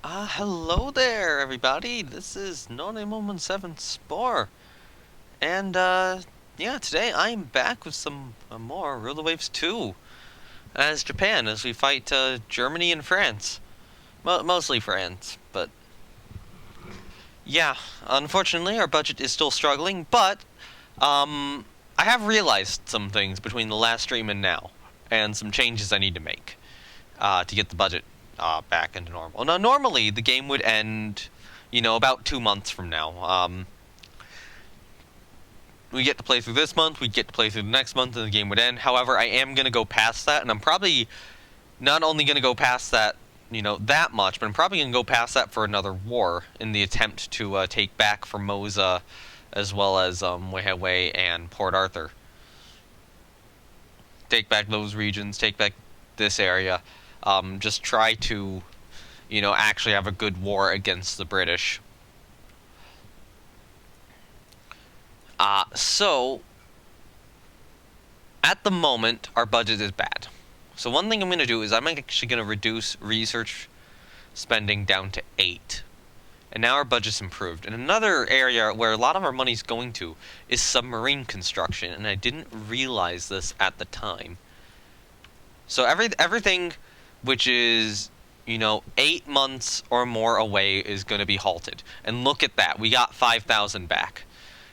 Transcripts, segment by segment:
Hello there, everybody. This is None 7 Spore. And, yeah, today I'm back with some more Ruler Waves 2 as Japan as we fight, Germany and France. Mostly France, but yeah, unfortunately our budget is still struggling, but, I have realized some things between the last stream and now, and some changes I need to make, to get the budget back into normal. Now, normally the game would end, about 2 months from now. We get to play through this month, we get to play through the next month, and the game would end. However, I am going to go past that, and I'm probably not only going to go past that, that much, but I'm probably going to go past that for another war in the attempt to take back Formosa, as well as Wei and Port Arthur. Take back those regions, take back this area. Just try to, actually have a good war against the British. So, at the moment, our budget is bad. So one thing I'm going to do is I'm actually going to reduce research spending down to 8. And now our budget's improved. And another area where a lot of our money's going to is submarine construction, and I didn't realize this at the time. So everything which is, 8 months or more away is going to be halted. And look at that, we got 5,000 back.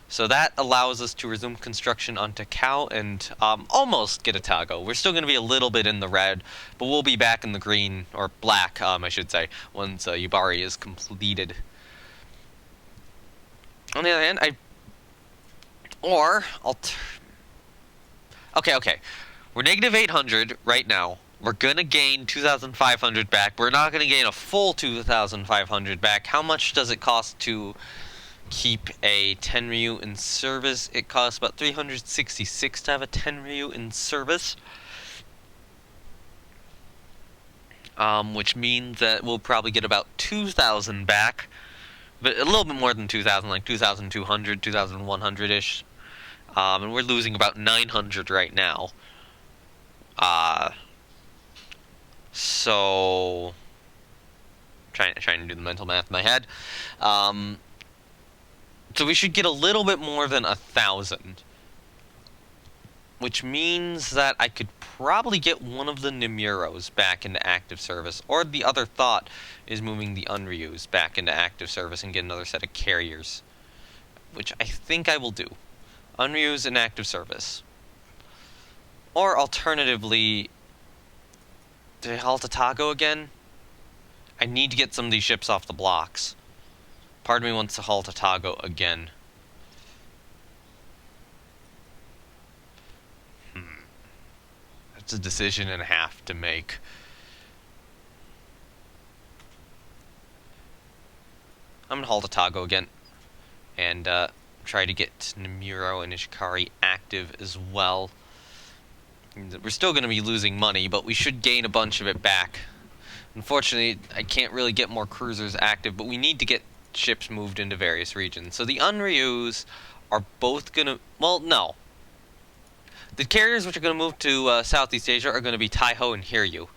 So that allows us to resume construction on Takao and almost get Otago. We're still going to be a little bit in the red, but we'll be back in the green, or black, I should say, once Yubari is completed. On the other hand, Okay. We're negative 800 right now. We're going to gain 2,500 back. We're not going to gain a full 2,500 back. How much does it cost to keep a Tenryu in service? It costs about 366 to have a Tenryu in service. Which means that we'll probably get about 2,000 back. But a little bit more than 2,000, like 2,200, 2,100-ish. And we're losing about 900 right now. So trying to do the mental math in my head. So we should get a little bit more than 1,000, which means that I could probably get one of the Nimuros back into active service, or the other thought is moving the Unryus back into active service and get another set of carriers, which I think I will do. Unryus in active service. Or alternatively, do I halt Otago again? I need to get some of these ships off the blocks. Part of me wants to halt Otago again. That's a decision and a half to make. I'm gonna halt Otago again. And try to get Nimuro and Ishikari active as well. We're still going to be losing money, but we should gain a bunch of it back. Unfortunately, I can't really get more cruisers active, but we need to get ships moved into various regions. So the Unryus are both going to... Well, no. The carriers which are going to move to Southeast Asia are going to be Taiho and Hiryu.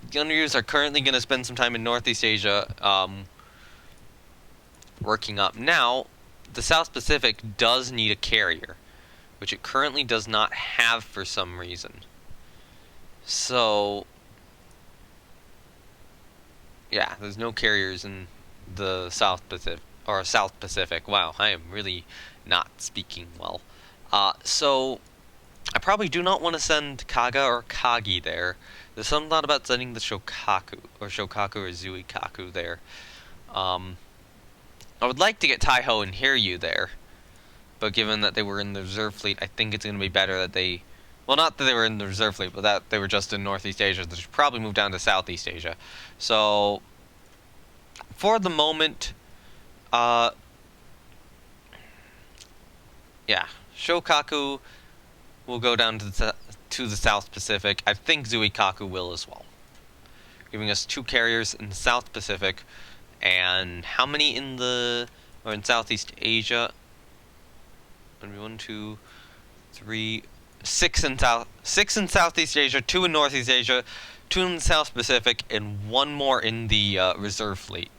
The Unryus are currently going to spend some time in Northeast Asia working up. Now, the South Pacific does need a carrier, which it currently does not have for some reason. So, yeah, there's no carriers in the South Pacific. Wow, I am really not speaking well. So, I probably do not want to send Kaga or Kagi there. There's some thought about sending the Shokaku or Zuikaku there. I would like to get Taiho and Hiryu there, but given that they were in the reserve fleet, I think it's going to be better that they... Well, not that they were in the reserve fleet, but that they were just in Northeast Asia. They should probably move down to Southeast Asia. So, for the moment, yeah, Shokaku will go down to the South Pacific. I think Zuikaku will as well, giving us 2 carriers in the South Pacific. And how many in Southeast Asia? 1, 2, 3, six in Southeast Asia, 2 in Northeast Asia, 2 in the South Pacific, and 1 more in the reserve fleet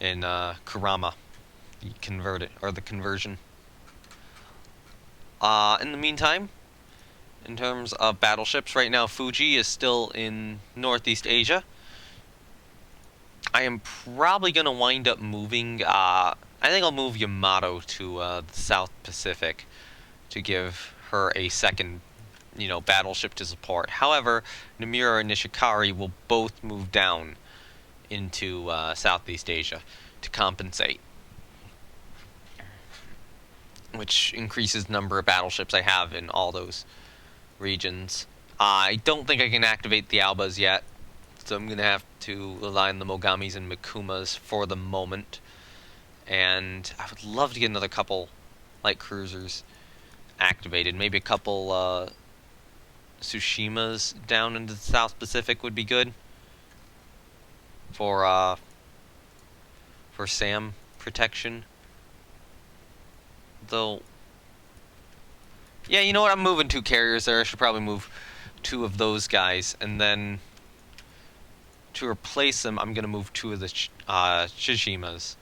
in Kurama. The conversion. In the meantime, in terms of battleships, right now Fuji is still in Northeast Asia. I am probably going to wind up moving, I think I'll move Yamato to the South Pacific to give her a second, battleship to support. However, Namura and Nishikari will both move down into Southeast Asia to compensate, which increases the number of battleships I have in all those regions. I don't think I can activate the Albas yet, so I'm going to have to rely on the Mogamis and Mikumas for the moment. And I would love to get another couple light cruisers activated. Maybe a couple Tsushimas down into the South Pacific would be good for SAM protection. Though, yeah, you know what? I'm moving 2 carriers there. I should probably move 2 of those guys, and then to replace them, I'm going to move 2 of the Tsushimas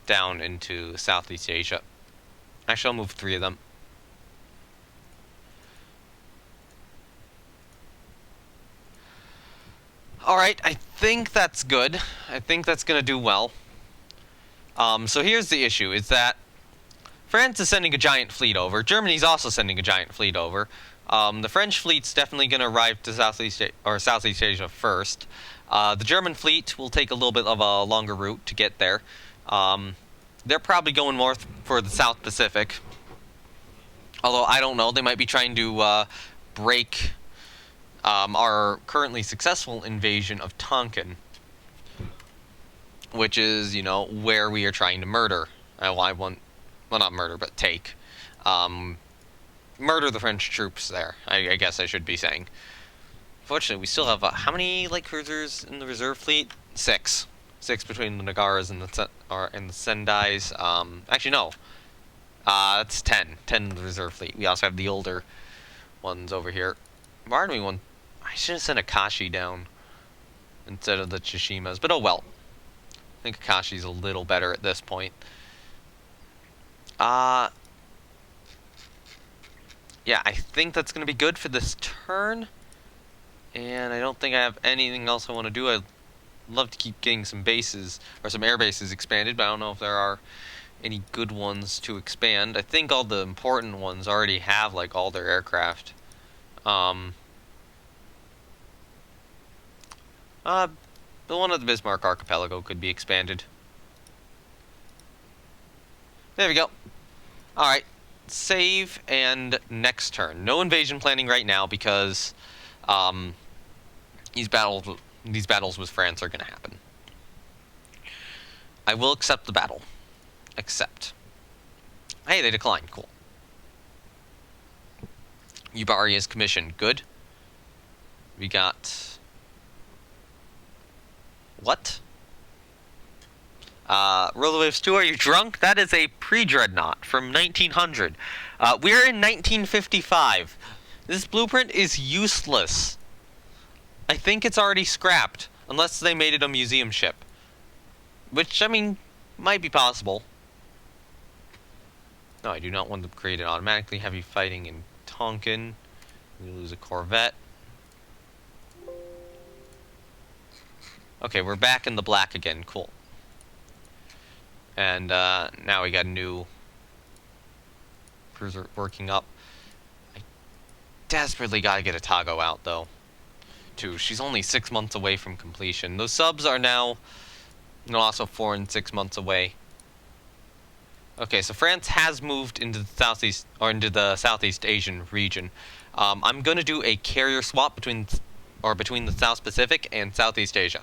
down into Southeast Asia. Actually, I'll move 3 of them. Alright, I think that's good. I think that's going to do well. So here's the issue, is that France is sending a giant fleet over. Germany's also sending a giant fleet over. The French fleet's definitely going to arrive to Southeast Asia first. The German fleet will take a little bit of a longer route to get there. They're probably going north for the South Pacific. Although, I don't know, they might be trying to break our currently successful invasion of Tonkin, which is, where we are trying to murder. Well, not murder, but take. Murder the French troops there, I guess I should be saying. Fortunately, we still have, how many light cruisers in the reserve fleet? 6. 6 between the Nagaras and the Sendais. Actually, no. That's 10. 10 in the reserve fleet. We also have the older ones over here. Pardon me, I should have sent Akashi down instead of the Tsushimas, but oh well. I think Akashi's a little better at this point. Yeah, I think that's going to be good for this turn. And I don't think I have anything else I want to do. I'd love to keep getting some bases, or some air bases expanded, but I don't know if there are any good ones to expand. I think all the important ones already have, like, all their aircraft. The one of the Bismarck Archipelago could be expanded. There we go. Alright, save, and next turn. No invasion planning right now because these battles with France are going to happen. I will accept the battle. Accept. Hey, they declined. Cool. Yubari is commissioned. Good. We got... What? Roller 2, are you drunk? That is a pre-dreadnought from 1900. We're in 1955. This blueprint is useless. I think it's already scrapped, unless they made it a museum ship. Which, I mean, might be possible. No, I do not want to create an automatically heavy fighting in Tonkin. We lose a corvette. Okay, we're back in the black again. Cool. And now we got a new cruiser working up. I desperately gotta get a Tago out, though. Too. She's only 6 months away from completion. Those subs are now also 4 and 6 months away. Okay, so France has moved into the Southeast Asian region. I'm gonna do a carrier swap between the South Pacific and Southeast Asia.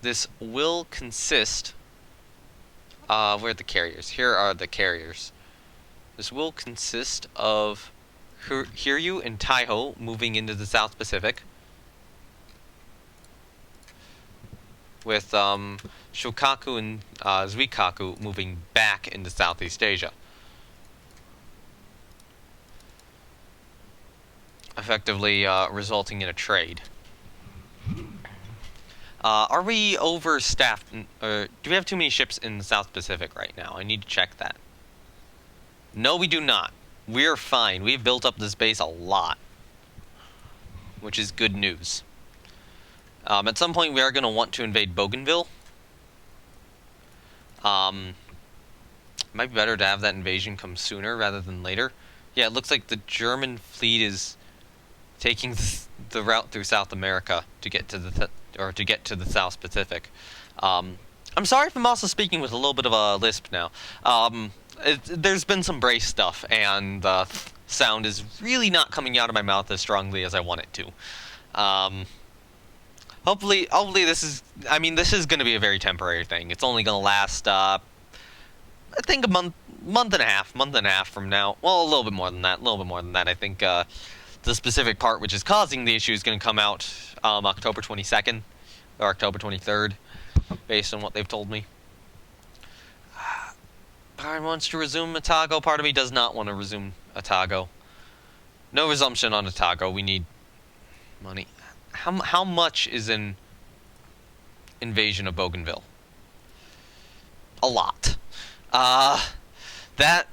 This will consist... where are the carriers? Here are the carriers. This will consist of Hiryu and Taiho moving into the South Pacific, with Shokaku and Zuikaku moving back into Southeast Asia. effectively resulting in a trade. Are we overstaffed, or do we have too many ships in the South Pacific right now? I need to check that. No, we do not. We're fine. We've built up this base a lot, which is good news. At some point, we are going to want to invade Bougainville. Might be better to have that invasion come sooner rather than later. Yeah, it looks like the German fleet is taking the route through South America to get to the South Pacific. I'm sorry if I'm also speaking with a little bit of a lisp now. There's been some brace stuff, and the sound is really not coming out of my mouth as strongly as I want it to. Hopefully this is going to be a very temporary thing. It's only going to last, I think a month and a half from now. Well, a little bit more than that. I think the specific part which is causing the issue is going to come out October 22nd or October 23rd, based on what they've told me. Part of me wants to resume Otago. Part of me does not want to resume Otago. No resumption on Otago. We need money. How much is an invasion of Bougainville? A lot. That's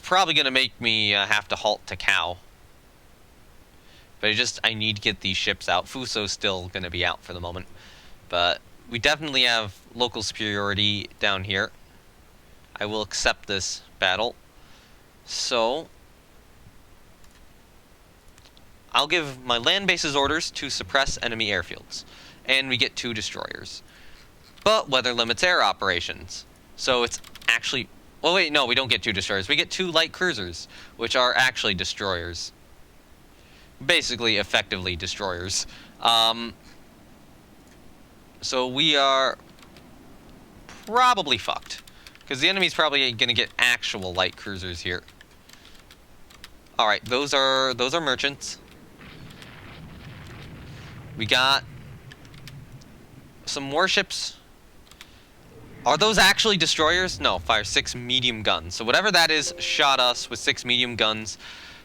probably going to make me have to halt to Cow. But I need to get these ships out. Fuso's still going to be out for the moment. But we definitely have local superiority down here. I will accept this battle. So I'll give my land bases orders to suppress enemy airfields. And we get 2 destroyers. But weather limits air operations. So it's actually... Oh wait, no, we don't get 2 destroyers. We get 2 light cruisers, which are actually destroyers. Basically, effectively destroyers. So we are probably fucked. Because the enemy's probably going to get actual light cruisers here. Alright, those are merchants. We got some warships. Are those actually destroyers? No, fire 6 medium guns. So whatever that is shot us with 6 medium guns.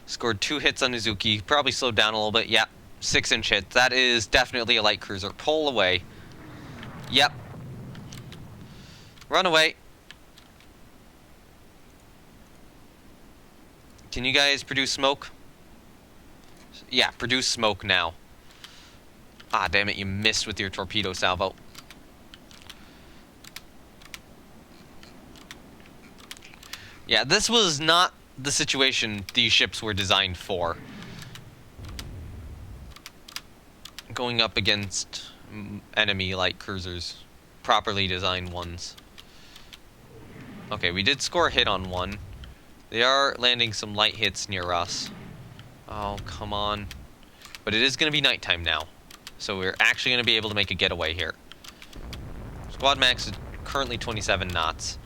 Scored 2 hits on Uzuki. Probably slowed down a little bit. Yep, 6-inch hit. That is definitely a light cruiser. Pull away. Yep. Run away. Can you guys produce smoke? Yeah, produce smoke now. Ah, damn it, you missed with your torpedo salvo. Yeah, this was not the situation these ships were designed for. Going up against enemy light cruisers. Properly designed ones. Okay, we did score a hit on one. They are landing some light hits near us. Oh, come on. But it is going to be nighttime now. So we're actually going to be able to make a getaway here. Squad max is currently 27 knots.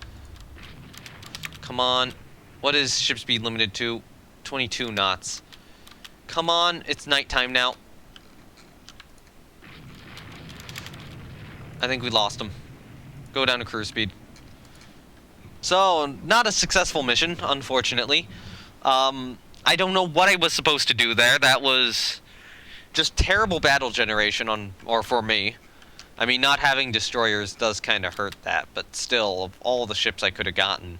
Come on. What is ship speed limited to? 22 knots. Come on, it's nighttime now. I think we lost them. Go down to cruise speed. So, not a successful mission, unfortunately. I don't know what I was supposed to do there. That was just terrible battle generation for me. I mean, not having destroyers does kind of hurt that, but still, of all the ships I could have gotten,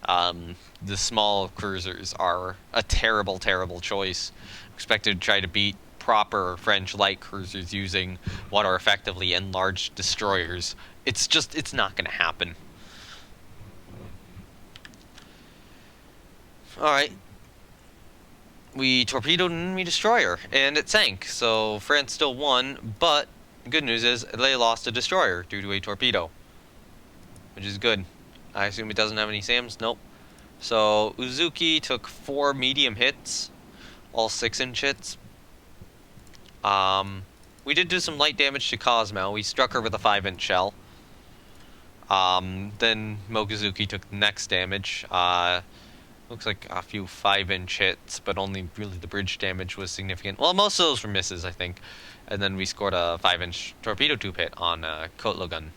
the small cruisers are a terrible, terrible choice. Expected to try to beat proper French light cruisers using what are effectively enlarged destroyers. It's not going to happen. Alright. We torpedoed an enemy destroyer, and it sank, so France still won, but the good news is they lost a destroyer due to a torpedo, which is good. I assume it doesn't have any SAMs? Nope. So, Uzuki took 4 medium hits, all 6-inch hits. We did do some light damage to Cosmo. We struck her with a 5-inch shell. Then Mokuzuki took the next damage. Looks like a few 5-inch hits, but only really the bridge damage was significant. Well, most of those were misses, I think. And then we scored a 5-inch torpedo tube hit on Kotlogun.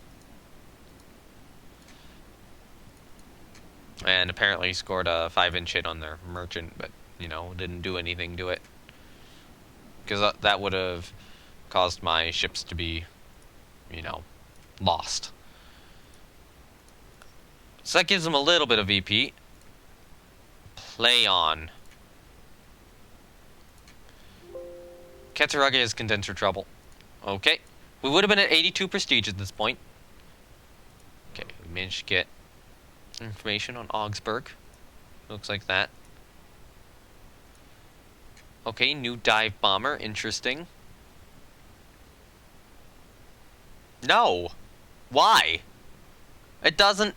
And apparently scored a 5-inch hit on their merchant, but you know, didn't do anything to it. Because that would have caused my ships to be, you know, lost. So that gives them a little bit of VP. Play on. Katsurage has condenser trouble. Okay. We would have been at 82 prestige at this point. Okay, we managed to get information on Augsburg. Looks like that. Okay, new dive bomber. Interesting. No. Why? It doesn't...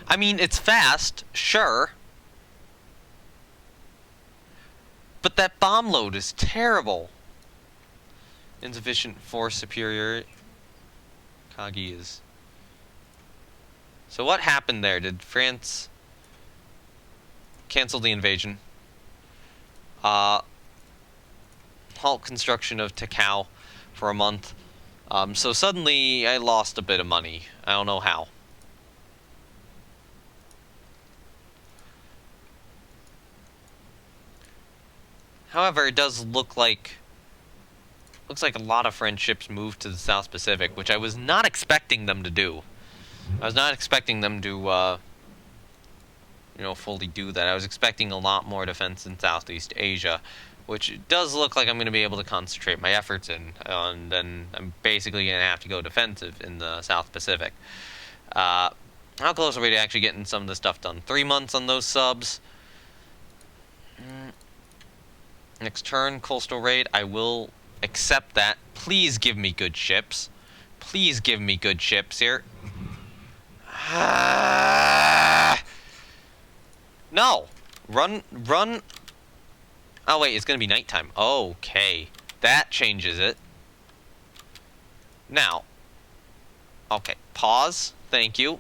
I mean, it's fast, sure. But that bomb load is terrible. Insufficient force superior. Kagi is... So what happened there? Did France cancel the invasion? Halt construction of Takao for a month. So suddenly I lost a bit of money. I don't know how. However, it does look like... Looks like a lot of French ships moved to the South Pacific, which I was not expecting them to do. I was not expecting them to, you know, fully do that. I was expecting a lot more defense in Southeast Asia, which it does look like I'm going to be able to concentrate my efforts in, and then I'm basically going to have to go defensive in the South Pacific. How close are we to actually getting some of this stuff done? 3 months on those subs. Next turn, coastal raid. I will accept that. Please give me good ships. Please give me good ships here. No! Run. Oh, wait, it's gonna be nighttime. Okay. That changes it. Now. Okay, pause. Thank you.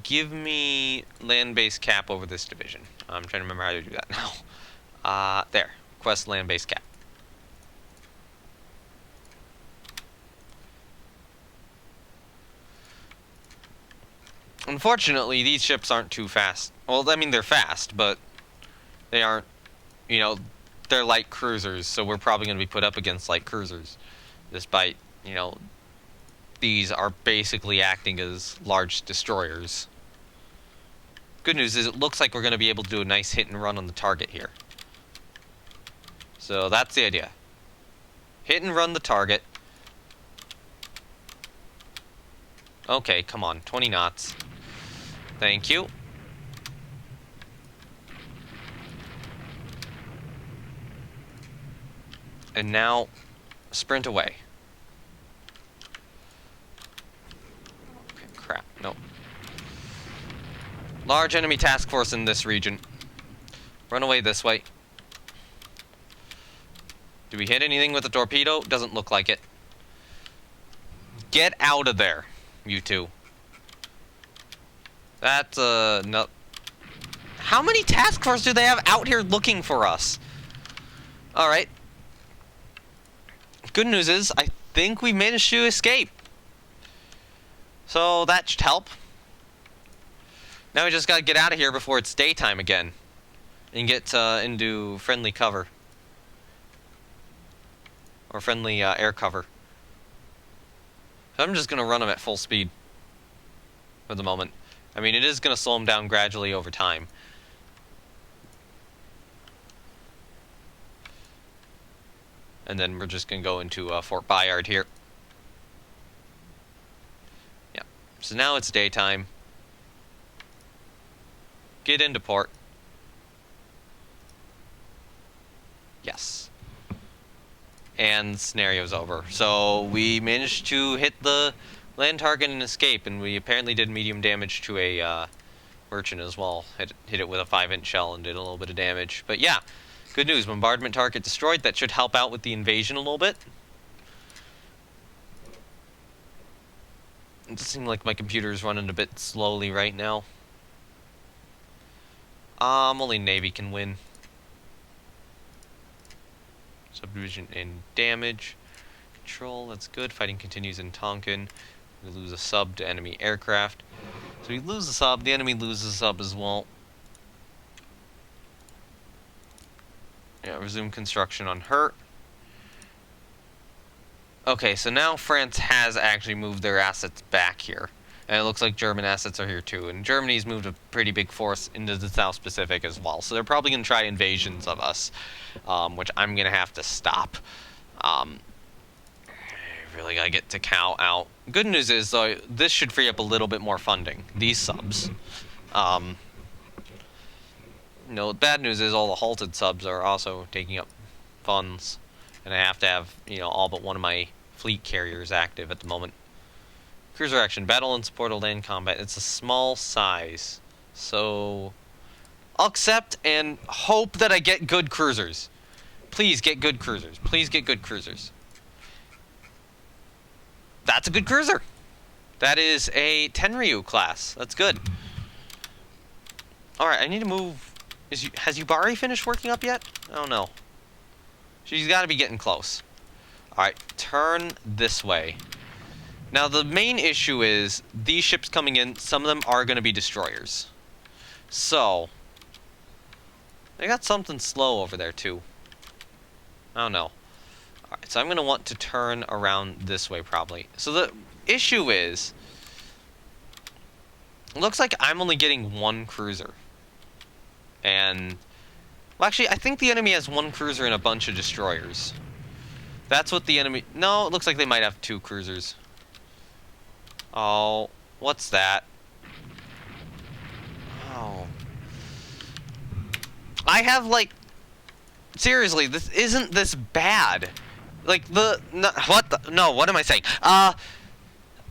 Give me land-based cap over this division. I'm trying to remember how to do that now. There. Request land-based cap. Unfortunately, these ships aren't too fast. Well, I mean, they're fast, but they aren't, you know, they're light cruisers, so we're probably going to be put up against light cruisers. Despite, you know, these are basically acting as large destroyers. Good news is it looks like we're going to be able to do a nice hit and run on the target here. So that's the idea. Hit and run the target. Okay, come on, 20 knots. Thank you. And now, sprint away. Okay, crap, no. Large enemy task force in this region. Run away this way. Do we hit anything with the torpedo? Doesn't look like it. Get out of there, you two. That's, no. How many task force do they have out here looking for us? Alright. Good news is, I think we managed to escape. So, that should help. Now we just gotta get out of here before it's daytime again. And get, into friendly cover. Or friendly, air cover. So I'm just gonna run them at full speed. For the moment. I mean, it is going to slow them down gradually over time. And then we're just going to go into Fort Bayard here. Yeah. So now it's daytime. Get into port. Yes. And scenario's over. So we managed to hit the land target and escape, and we apparently did medium damage to a merchant as well. Hit it with a 5-inch shell and did a little bit of damage. But yeah, good news. Bombardment target destroyed. That should help out with the invasion a little bit. It does seem like my computer is running a bit slowly right now. Only Navy can win. Subdivision and damage. Control, that's good. Fighting continues in Tonkin. We lose a sub to enemy aircraft. So we lose a sub, the enemy loses a sub as well. Yeah, resume construction on her. Okay, so now France has actually moved their assets back here. And it looks like German assets are here too. And Germany's moved a pretty big force into the South Pacific as well. So they're probably going to try invasions of us, which I'm going to have to stop. I really got to get Takao out. Good news is, though, this should free up a little bit more funding. These subs. Bad news is all the halted subs are also taking up funds. And I have to have, all but one of my fleet carriers active at the moment. Cruiser action, battle and support of land combat. It's a small size. So, I'll accept and hope that I get good cruisers. Please get good cruisers. Please get good cruisers. That's a good cruiser. That is a Tenryu class. That's good. Alright, I need to move. Has Yubari finished working up yet? I don't know. She's got to be getting close. Alright, turn this way. Now, the main issue is these ships coming in, some of them are going to be destroyers. So, they got something slow over there, too. I don't know. Alright, so I'm going to want to turn around this way, probably. So the issue is, it looks like I'm only getting one cruiser. And, well, actually, I think the enemy has one cruiser and a bunch of destroyers. That's what the enemy... No, it looks like they might have two cruisers. Oh, what's that? Oh. I have, like... Seriously, isn't this bad? Like, no, what am I saying?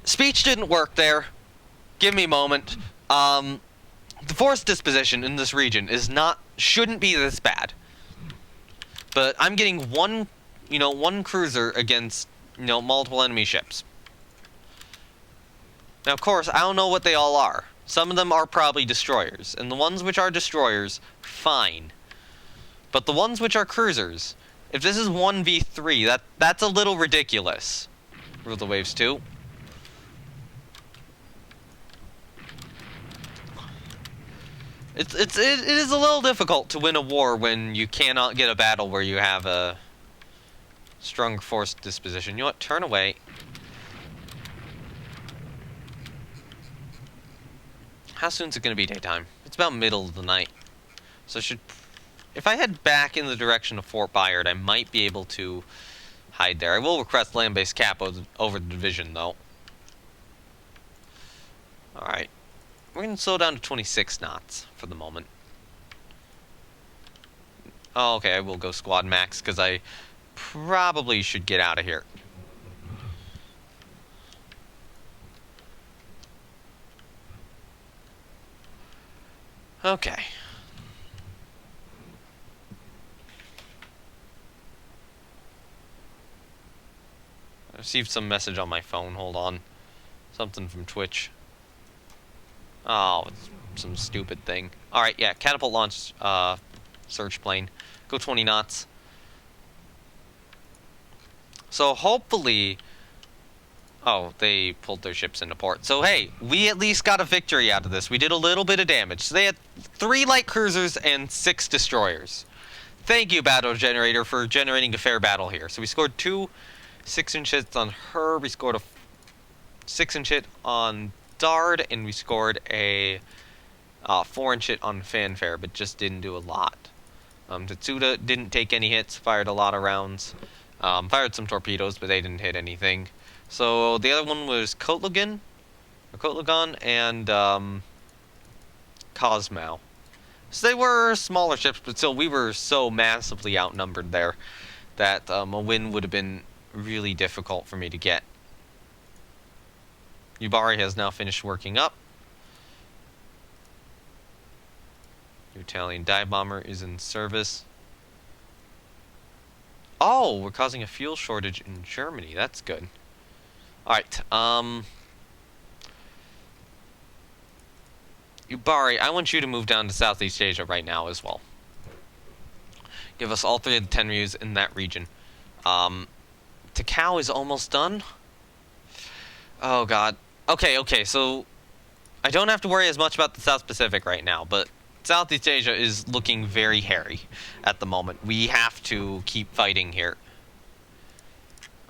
Speech didn't work there. Give me a moment. The force disposition in this region shouldn't be this bad. But I'm getting one cruiser against, multiple enemy ships. Now, of course, I don't know what they all are. Some of them are probably destroyers. And the ones which are destroyers, fine. But the ones which are cruisers, if this is 1v3, that's a little ridiculous. Rule the waves too. It is a little difficult to win a war when you cannot get a battle where you have a strong force disposition. You know what? Turn away. How soon is it going to be daytime? It's about middle of the night. So if I head back in the direction of Fort Bayard, I might be able to hide there. I will request land-based cap over the division, though. Alright. We're going to slow down to 26 knots for the moment. Oh, okay, I will go squad max, because I probably should get out of here. Okay. I received some message on my phone. Hold on. Something from Twitch. Oh, it's some stupid thing. Alright, yeah. Catapult launch search plane. Go 20 knots. So hopefully... Oh, they pulled their ships into port. So hey, we at least got a victory out of this. We did a little bit of damage. So they had 3 light cruisers and 6 destroyers. Thank you, Battle Generator, for generating a fair battle here. So we scored 2 6-inch hits on her. We scored a 6-inch hit on Dard, and we scored a 4-inch hit on Fanfare, but just didn't do a lot. Tetsuda didn't take any hits, fired a lot of rounds. Fired some torpedoes, but they didn't hit anything. So the other one was Kotlogan, and Cosmo. So they were smaller ships, but still we were so massively outnumbered there that a win would have been really difficult for me to get. Yubari has now finished working up. Your Italian dive bomber is in service. Oh, we're causing a fuel shortage in Germany. That's good. Alright, Yubari, I want you to move down to Southeast Asia right now as well. Give us all 3 of the Tenryus in that region. Takao is almost done. Oh god. Okay, so I don't have to worry as much about the South Pacific right now, but Southeast Asia is looking very hairy at the moment. We have to keep fighting here.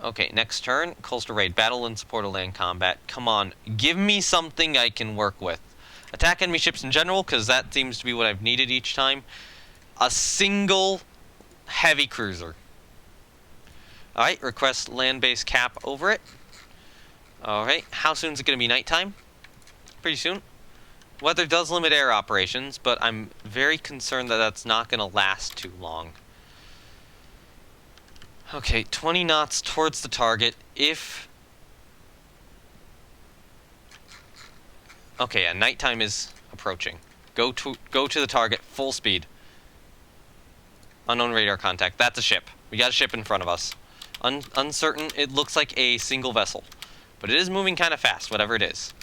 Okay, next turn. Coastal Raid. Battle in support of land combat. Come on. Give me something I can work with. Attack enemy ships in general, because that seems to be what I've needed each time. A single heavy cruiser. Alright, request land-based cap over it. Alright, how soon is it going to be nighttime? Pretty soon. Weather does limit air operations, but I'm very concerned that that's not going to last too long. Okay, 20 knots towards the target. If... Okay, yeah, nighttime is approaching. Go to the target, full speed. Unknown radar contact. That's a ship. We got a ship in front of us. Uncertain. It looks like a single vessel. But it is moving kind of fast, whatever it is.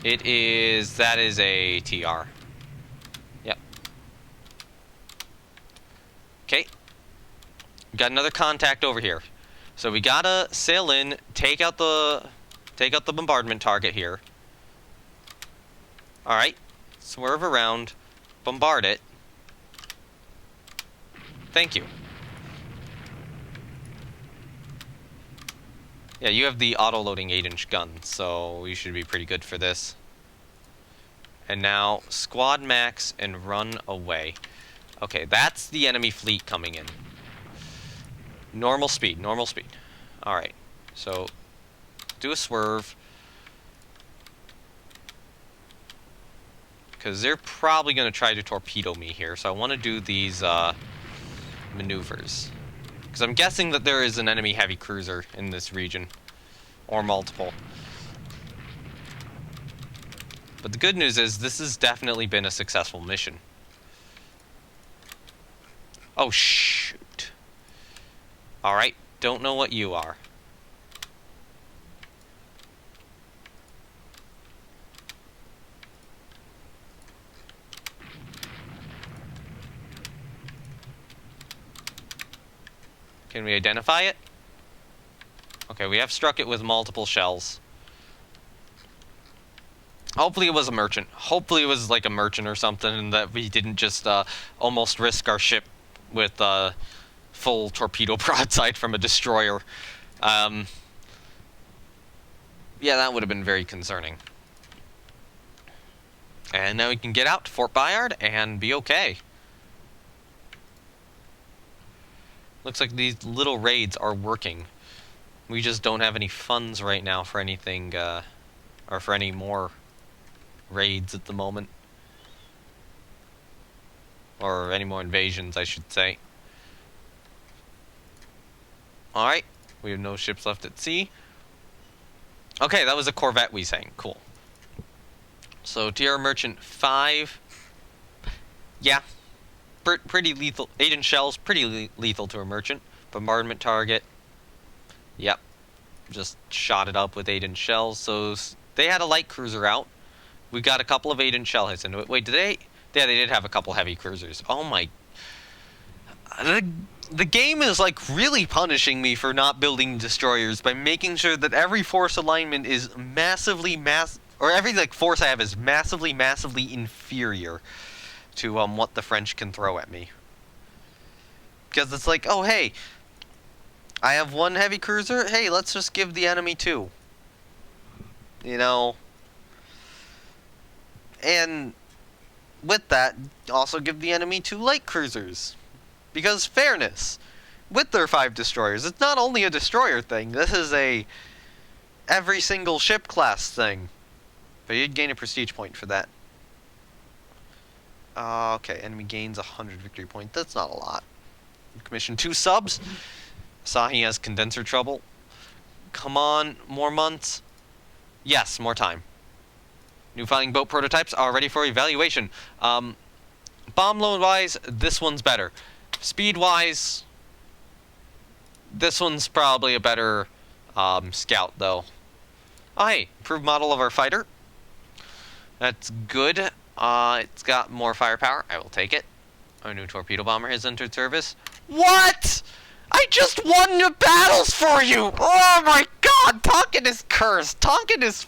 It is... That is a TR. Yep. Okay. Got another contact over here. So we gotta sail in, take out the bombardment target here. Alright. Swerve around. Bombard it. Thank you. Yeah, you have the auto-loading 8-inch gun, so you should be pretty good for this. And now, squad max and run away. Okay, that's the enemy fleet coming in. Normal speed, normal speed. Alright, so do a swerve. Because they're probably going to try to torpedo me here, so I want to do these maneuvers. Because I'm guessing that there is an enemy heavy cruiser in this region. Or multiple. But the good news is, this has definitely been a successful mission. Oh, shoot. Alright, don't know what you are. Can we identify it? Okay, we have struck it with multiple shells. Hopefully it was a merchant. Hopefully it was like a merchant or something, and that we didn't just almost risk our ship with full torpedo broadside from a destroyer. Yeah, that would have been very concerning. And now we can get out to Fort Bayard and be okay. Looks like these little raids are working. We just don't have any funds right now for anything, or for any more raids at the moment. Or any more invasions, I should say. Alright, we have no ships left at sea. Okay, that was a corvette we sang. Cool. So, TR Merchant 5. Yeah. Pretty lethal. 8-inch shells, pretty lethal to a merchant. Bombardment target. Yep. Just shot it up with 8-inch shells. So, they had a light cruiser out. We got a couple of 8-inch shell hits into it. Wait, did they? Yeah, they did have a couple heavy cruisers. Oh my... The game is, like, really punishing me for not building destroyers by making sure that every force alignment is massively or every, like, force I have is massively inferior to, what the French can throw at me. Because it's like, oh, hey, I have one heavy cruiser. Hey, let's just give the enemy 2. You know? And with that, also give the enemy 2 light cruisers. Because fairness, with their 5 destroyers, it's not only a destroyer thing, this is a every single ship class thing. But you'd gain a prestige point for that. Okay, enemy gains 100 victory points. That's not a lot. Commission 2 subs. Asahi has condenser trouble. Come on, more months. Yes, more time. New fighting boat prototypes are ready for evaluation. Bomb load wise, this one's better. Speed wise, this one's probably a better scout though. Oh hey, improved model of our fighter. That's good. It's got more firepower. I will take it. Our new torpedo bomber has entered service. What? I just won the battles for you! Oh my god! Tonkin is cursed. Tonkin is...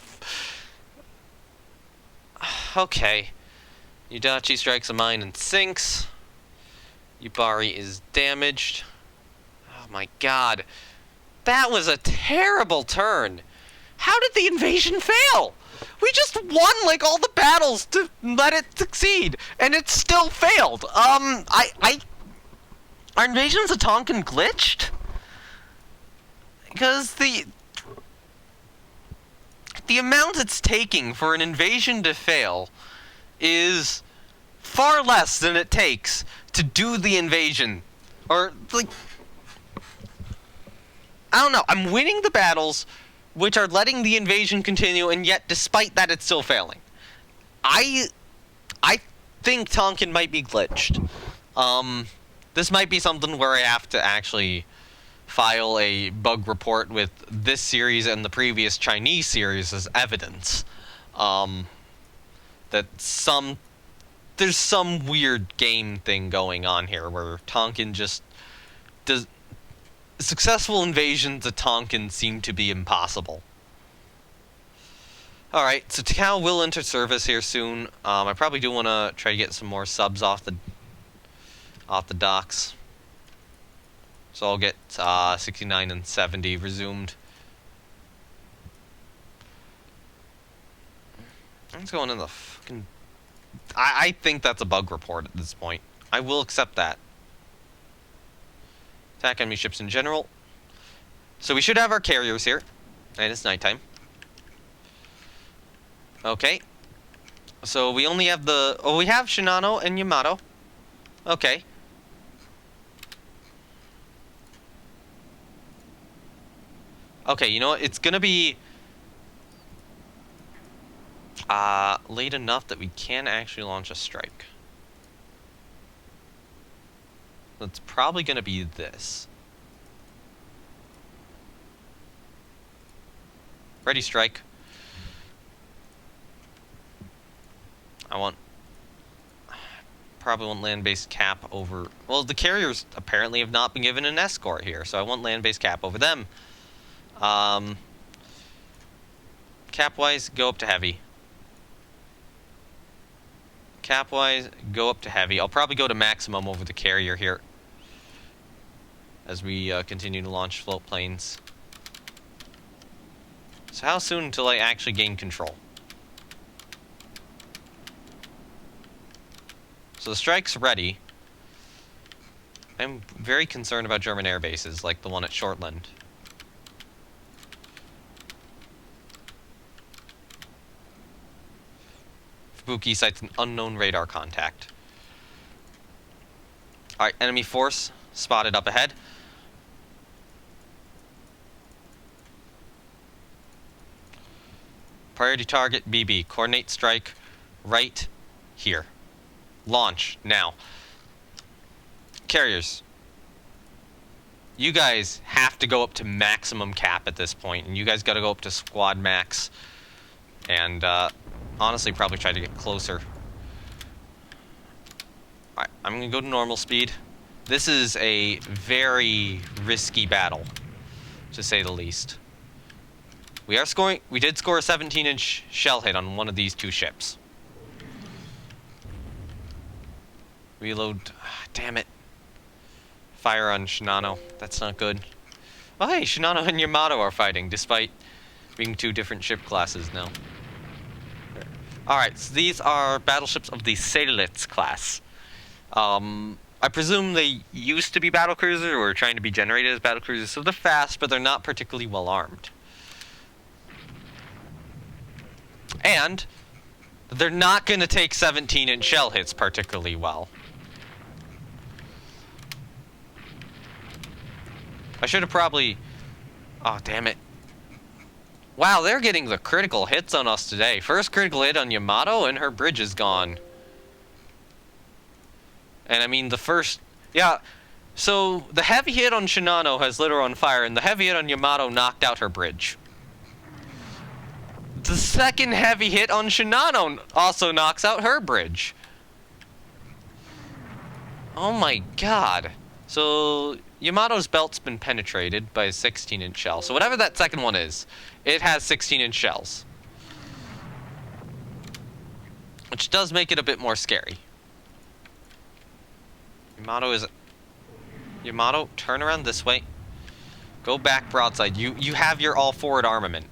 Okay. Yudachi strikes a mine and sinks. Yubari is damaged. Oh my god. That was a terrible turn. How did the invasion fail? We just won, like, all the battles to let it succeed, and it still failed. Our invasions of Tonkin glitched? Because the amount it's taking for an invasion to fail is far less than it takes to do the invasion. Or, like, I don't know. I'm winning the battles, which are letting the invasion continue, and yet, despite that, it's still failing. I think Tonkin might be glitched. This might be something where I have to actually file a bug report with this series and the previous Chinese series as evidence. That there's some weird game thing going on here where Tonkin just does. Successful invasions of Tonkin seem to be impossible. Alright, so Takao will enter service here soon. I probably do want to try to get some more subs off the docks. So I'll get 69 and 70 resumed. What's going in the fucking... I think that's a bug report at this point. I will accept that. Attack enemy ships in general. So we should have our carriers here. And it's nighttime. Okay. So we only have the... Oh, we have Shinano and Yamato. Okay. Okay, you know what? It's gonna be... late enough that we can actually launch a strike. It's probably going to be this. Ready, strike. Probably want land-based cap over... Well, the carriers apparently have not been given an escort here, so I want land-based cap over them. Cap-wise, go up to heavy. Cap-wise, go up to heavy. I'll probably go to maximum over the carrier here as we continue to launch float planes. So how soon until I actually gain control? So the strike's ready. I'm very concerned about German air bases, like the one at Shortland. Fubuki sights an unknown radar contact. Alright, enemy force spotted up ahead. Priority target BB. Coordinate strike right here. Launch now. Carriers. You guys have to go up to maximum cap at this point, and you guys got to go up to squad max. And honestly, probably try to get closer. Alright, I'm going to go to normal speed. This is a very risky battle, to say the least. We did score a 17-inch shell hit on one of these two ships. Reload. Damn it. Fire on Shinano. That's not good. Oh, hey, Shinano and Yamato are fighting, despite being two different ship classes now. Alright, so these are battleships of the Seydlitz class. I presume they used to be battlecruisers or were trying to be generated as battlecruisers, so they're fast, but they're not particularly well armed. And they're not going to take 17-inch shell hits particularly well. I should have probably... Oh, damn it. Wow, they're getting the critical hits on us today. First critical hit on Yamato, and her bridge is gone. And I mean, the first... Yeah, so the heavy hit on Shinano has lit her on fire, and the heavy hit on Yamato knocked out her bridge. The second heavy hit on Shinano also knocks out her bridge. Oh my god. So, Yamato's belt's been penetrated by a 16-inch shell. So whatever that second one is, it has 16-inch shells. which does make it a bit more scary. Yamato, turn around this way. Go back broadside. You have your all-forward armament.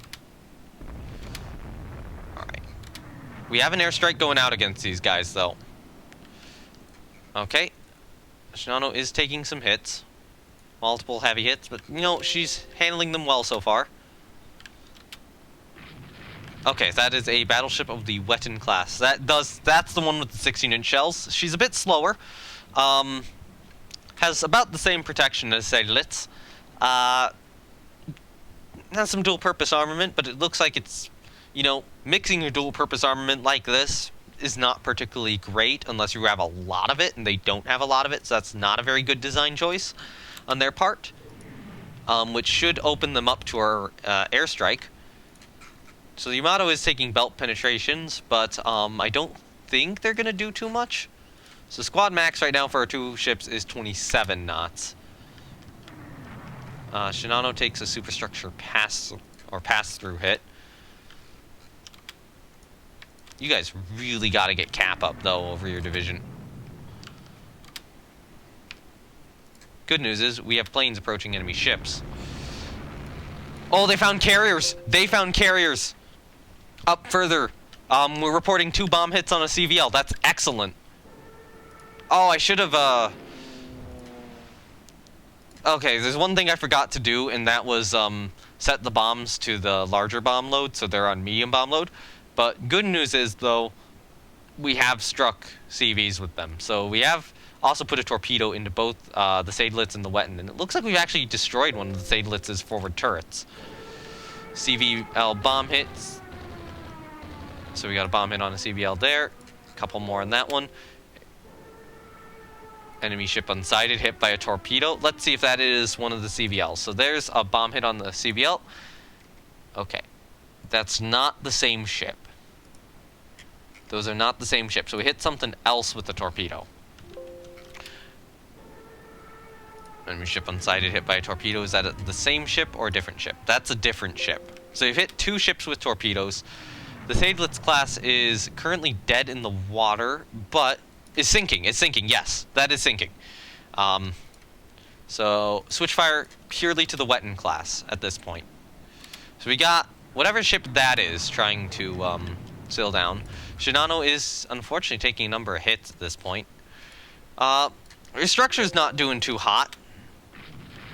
Alright. We have an airstrike going out against these guys, though. Okay. Shinano is taking some hits. Multiple heavy hits, but, you know, she's handling them well so far. Okay, that is a battleship of the Wetton class. That's the one with the 16-inch shells. She's a bit slower. Has about the same protection as Seydlitz. Has some dual-purpose armament, but it looks like it's, you know, mixing your dual-purpose armament like this is not particularly great unless you have a lot of it, and they don't have a lot of it, so that's not a very good design choice on their part, which should open them up to our airstrike. So the Yamato is taking belt penetrations, but I don't think they're going to do too much. So squad max right now for our two ships is 27 knots. Shinano takes a superstructure pass-through hit. You guys really got to get cap up, though, over your division. Good news is we have planes approaching enemy ships. Oh, they found carriers! They found carriers! Up further. We're reporting 2 bomb hits on a CVL. That's excellent. Oh, I should have, Okay, there's one thing I forgot to do, and that was, set the bombs to the larger bomb load, so they're on medium bomb load. But good news is, though, we have struck CVs with them. So we have also put a torpedo into both, the Seydlitz and the Wetton, and it looks like we've actually destroyed one of the Seydlitz's forward turrets. CVL bomb hits. So we got a bomb hit on a CVL there. A couple more on that one. Enemy ship unsighted, hit by a torpedo. Let's see if that is one of the CVLs. So there's a bomb hit on the CVL. Okay. That's not the same ship. Those are not the same ship. So we hit something else with the torpedo. Enemy ship unsighted, hit by a torpedo. Is that the same ship or a different ship? That's a different ship. So you've hit 2 ships with torpedoes. The Seydlitz class is currently dead in the water, but is sinking. It's sinking, yes. That is sinking. So switch fire purely to the Wetton class at this point. So we got whatever ship that is trying to sail down. Shinano is unfortunately taking a number of hits at this point. Her structure's not doing too hot,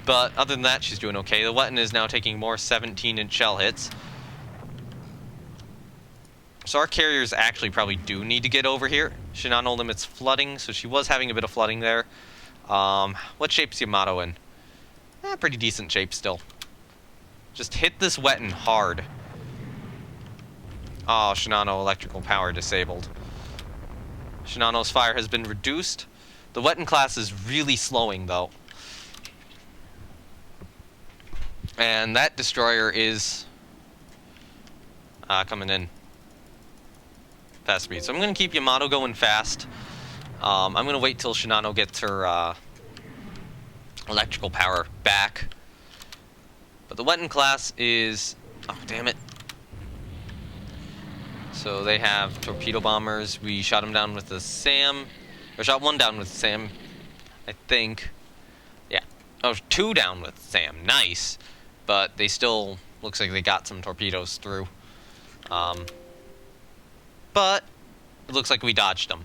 but other than that, she's doing okay. The Wetton is now taking more 17-inch shell hits. So our carriers actually probably do need to get over here. Shinano limits flooding, so she was having a bit of flooding there. What shape's Yamato in? Pretty decent shape still. Just hit this Wetton hard. Oh, Shinano electrical power disabled. Shinano's fire has been reduced. The Wetton class is really slowing, though. And that destroyer is coming in. Fast speed. So I'm going to keep Yamato going fast. I'm going to wait till Shinano gets her electrical power back. But the Wetton class is... Oh, damn it. So they have torpedo bombers. We shot them down with the SAM. Or shot 1 down with the SAM, I think. Yeah. Oh, 2 down with SAM. Nice. But they still... Looks like they got some torpedoes through. But it looks like we dodged them.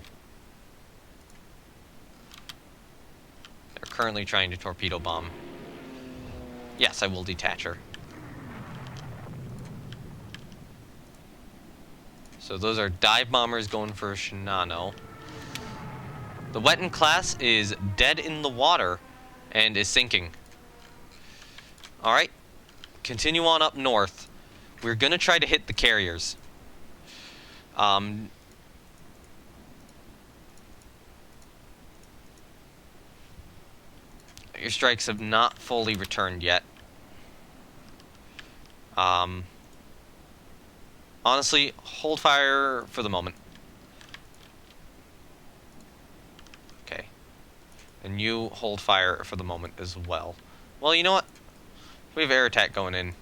They're currently trying to torpedo bomb. Yes, I will detach her. So those are dive bombers going for Shinano. The Wetton class is dead in the water and is sinking. Alright. Continue on up north. We're going to try to hit the carriers. Your strikes have not fully returned yet. Honestly, hold fire for the moment. Okay. And you hold fire for the moment as well. Well, you know what? We have air attack going in.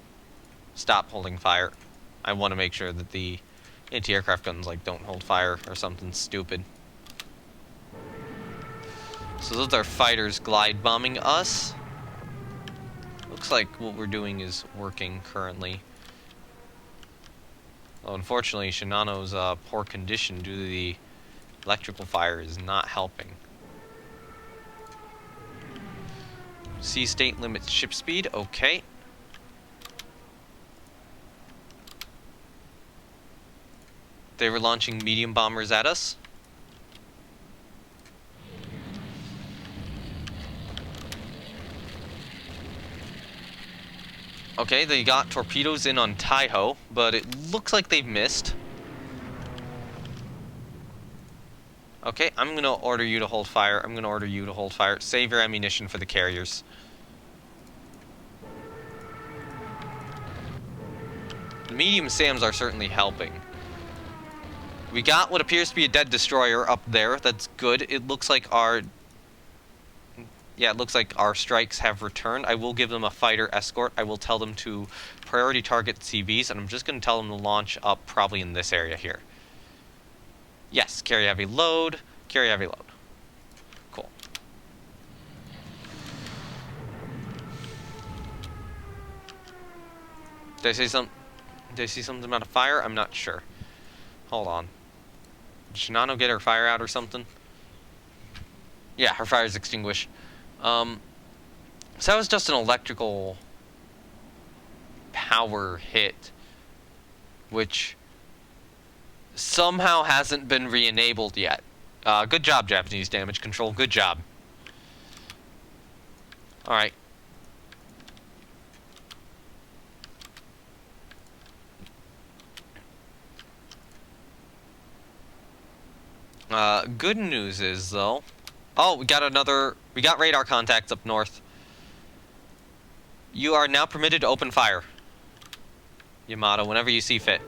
Stop holding fire. I want to make sure that the Anti-aircraft guns, like, don't hold fire or something stupid. So those are fighters glide bombing us. Looks like what we're doing is working currently. Well, unfortunately, Shinano's poor condition due to the electrical fire is not helping. Sea state limits ship speed, okay. They were launching medium bombers at us. Okay, they got torpedoes in on Taiho, but it looks like they've missed. Okay, I'm gonna order you to hold fire. I'm gonna order you to hold fire. Save your ammunition for the carriers. The medium SAMs are certainly helping. We got what appears to be a dead destroyer up there. That's good. It looks like our... Yeah, it looks like our strikes have returned. I will give them a fighter escort. I will tell them to priority target CVs, and I'm just going to tell them to launch up probably in this area here. Yes, carry heavy load. Carry heavy load. Cool. Did I say something? Did I see something about a fire? I'm not sure. Hold on. Did Shinano get her fire out or something? Yeah, her fire's extinguished. So that was just an electrical power hit, which somehow hasn't been re-enabled yet. Good job, Japanese damage control. Good job. Alright. Good news is, though... Oh, we got radar contacts up north. You are now permitted to open fire, Yamato, whenever you see fit.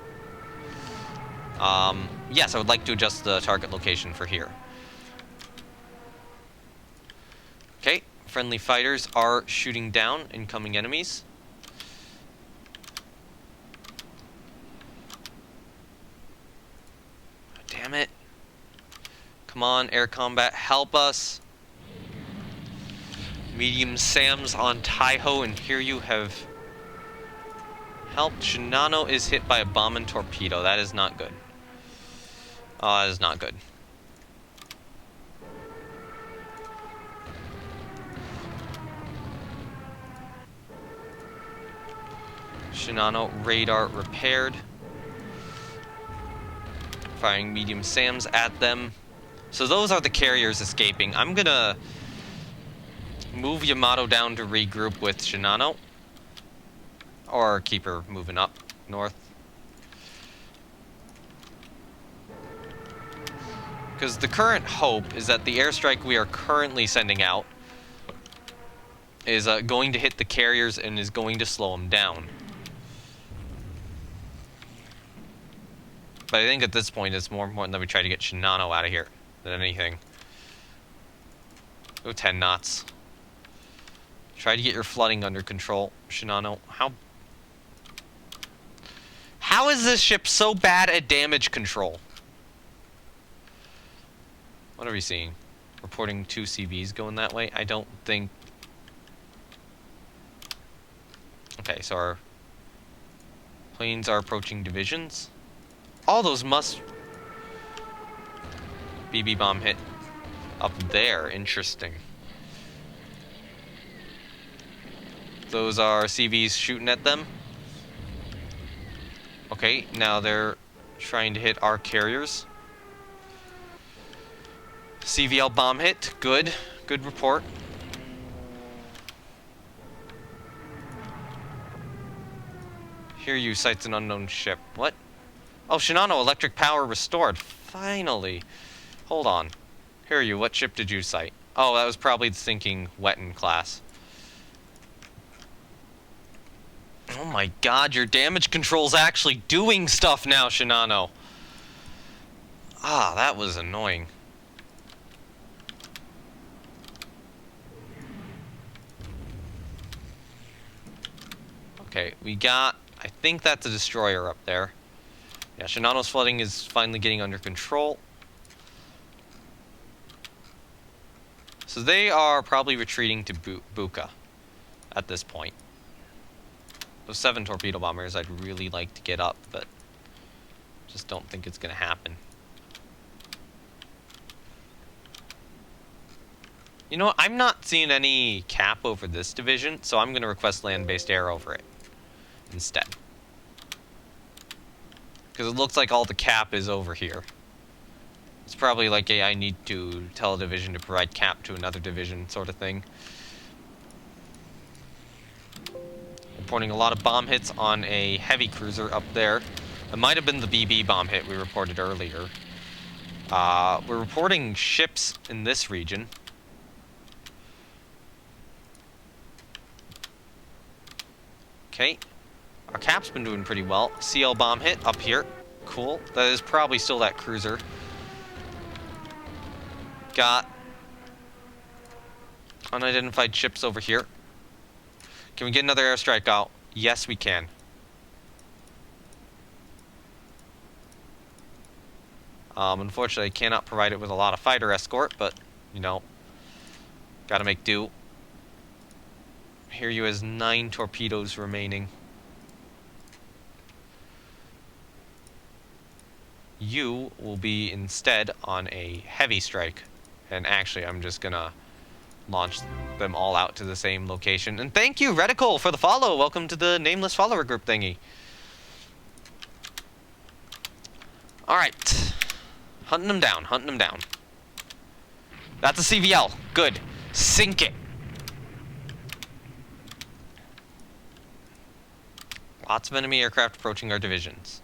Yes, I would like to adjust the target location for here. Okay, friendly fighters are shooting down incoming enemies. Damn it. Come on, air combat, help us. Medium SAMs on Taiho, and here you have helped. Shinano is hit by a bomb and torpedo. That is not good. Oh, that is not good. Shinano radar repaired. Firing medium SAMs at them. So those are the carriers escaping. I'm gonna move Yamato down to regroup with Shinano. Or keep her moving up north. Because the current hope is that the airstrike we are currently sending out is going to hit the carriers and is going to slow them down. But I think at this point it's more important that we try to get Shinano out of here than anything. Go 10 knots. Try to get your flooding under control, Shinano. How is this ship so bad at damage control? What are we seeing? Reporting 2 CVs going that way? I don't think... Okay, so our planes are approaching divisions. All those must... BB bomb hit up there. Interesting. Those are CVs shooting at them. Okay, now they're trying to hit our carriers. CVL bomb hit. Good. Good report. Hear you, sights an unknown ship. What? Oh, Shinano, electric power restored. Finally. Hold on. Hear you, what ship did you sight? Oh, that was probably the sinking Wetton class. Oh my god, your damage control's actually doing stuff now, Shinano. Ah, that was annoying. Okay, we got... I think that's a destroyer up there. Yeah, Shinano's flooding is finally getting under control. So they are probably retreating to Buka at this point. Those 7 torpedo bombers I'd really like to get up, but just don't think it's going to happen. You know what? I'm not seeing any cap over this division, so I'm going to request land-based air over it instead. Because it looks like all the cap is over here. It's probably like a I need to tell a division to provide cap to another division sort of thing. Reporting a lot of bomb hits on a heavy cruiser up there. It might have been the BB bomb hit we reported earlier. We're reporting ships in this region. Okay. Our cap's been doing pretty well. CL bomb hit up here. Cool. That is probably still that cruiser. Got unidentified ships over here. Can we get another airstrike out? Yes, we can. Unfortunately, I cannot provide it with a lot of fighter escort, but, you know, gotta make do. Here you has 9 torpedoes remaining. You will be instead on a heavy strike. And actually, I'm just gonna launch them all out to the same location. And thank you, Reticle, for the follow. Welcome to the nameless follower group thingy. Alright. Hunting them down, hunting them down. That's a CVL. Good. Sink it. Lots of enemy aircraft approaching our divisions.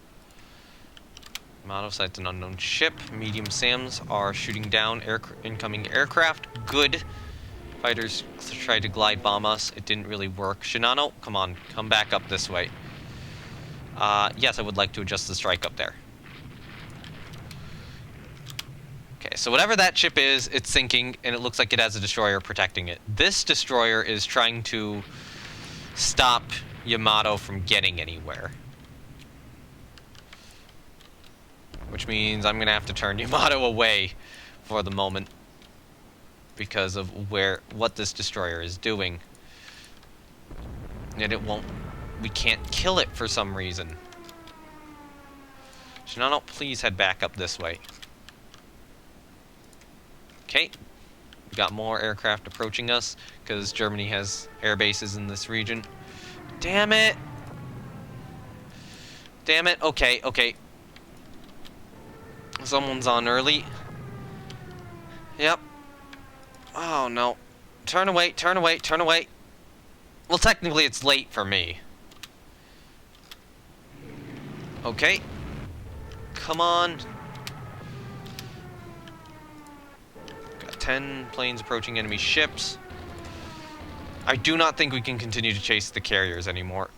Yamato sights an unknown ship. Medium SAMs are shooting down incoming aircraft. Good. Fighters tried to glide bomb us. It didn't really work. Shinano, come on. Come back up this way. Yes, I would like to adjust the strike up there. Okay, so whatever that ship is, it's sinking, and it looks like it has a destroyer protecting it. This destroyer is trying to stop Yamato from getting anywhere. Which means I'm going to have to turn Yamato away for the moment because of what this destroyer is doing. And we can't kill it for some reason. Shinano, please head back up this way. Okay. We got more aircraft approaching us because Germany has air bases in this region. Damn it! Damn it. Okay, okay. Someone's on early. Yep. Oh, no. Turn away, turn away, turn away. Well, technically, it's late for me. Okay. Come on. Got 10 planes approaching enemy ships. I do not think we can continue to chase the carriers anymore.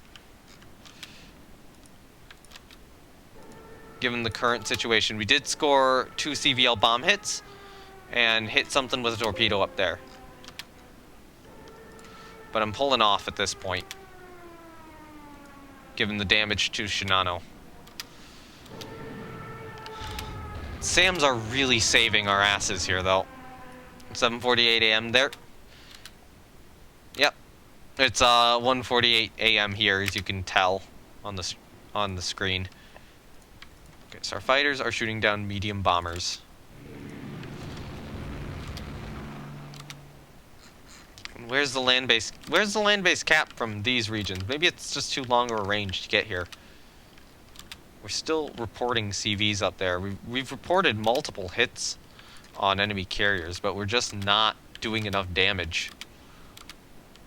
Given the current situation, we did score 2 CVL bomb hits and hit something with a torpedo up there. But I'm pulling off at this point, given the damage to Shinano. SAMs are really saving our asses here, though. 7:48 a.m. there. Yep, it's 1:48 a.m. here, as you can tell on the screen. Okay, so our fighters are shooting down medium bombers. Where's the land base? Where's the land base cap from these regions? Maybe it's just too long of a range to get here. We're still reporting CVs up there. We've reported multiple hits on enemy carriers, but we're just not doing enough damage.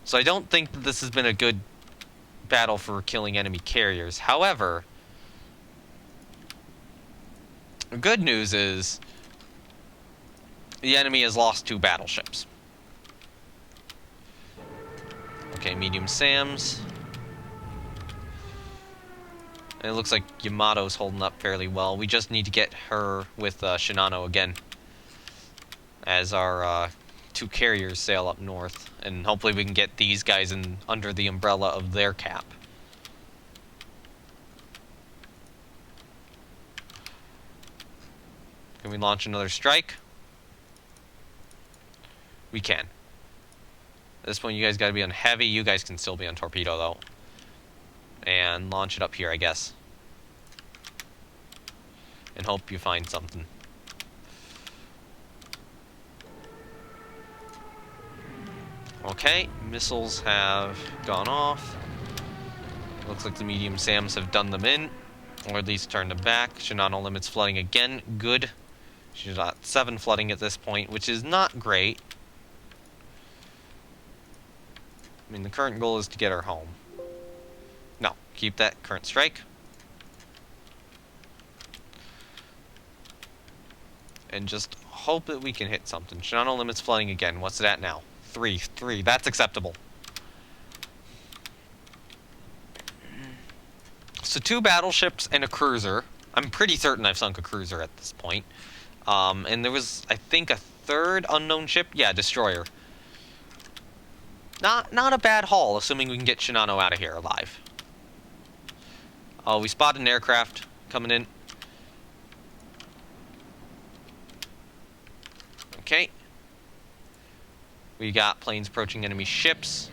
So I don't think that this has been a good battle for killing enemy carriers. However, the good news is the enemy has lost 2 battleships. Okay, medium SAMs. And it looks like Yamato's holding up fairly well. We just need to get her with Shinano again as our 2 carriers sail up north. And hopefully we can get these guys in under the umbrella of their cap. Can we launch another strike? We can. At this point, you guys gotta be on heavy. You guys can still be on torpedo, though. And launch it up here, I guess. And hope you find something. Okay, missiles have gone off. Looks like the medium SAMs have done them in, or at least turned them back. Shinano limits flooding again. Good. She's at 7 flooding at this point, which is not great. I mean, the current goal is to get her home. No, keep that current strike. And just hope that we can hit something. Shinano limits flooding again. What's it at now? 3. That's acceptable. So 2 battleships and a cruiser. I'm pretty certain I've sunk a cruiser at this point. And there was, I think, a 3rd unknown ship. Yeah, destroyer. Not a bad haul, assuming we can get Shinano out of here alive. Oh, we spotted an aircraft coming in. Okay. We got planes approaching enemy ships.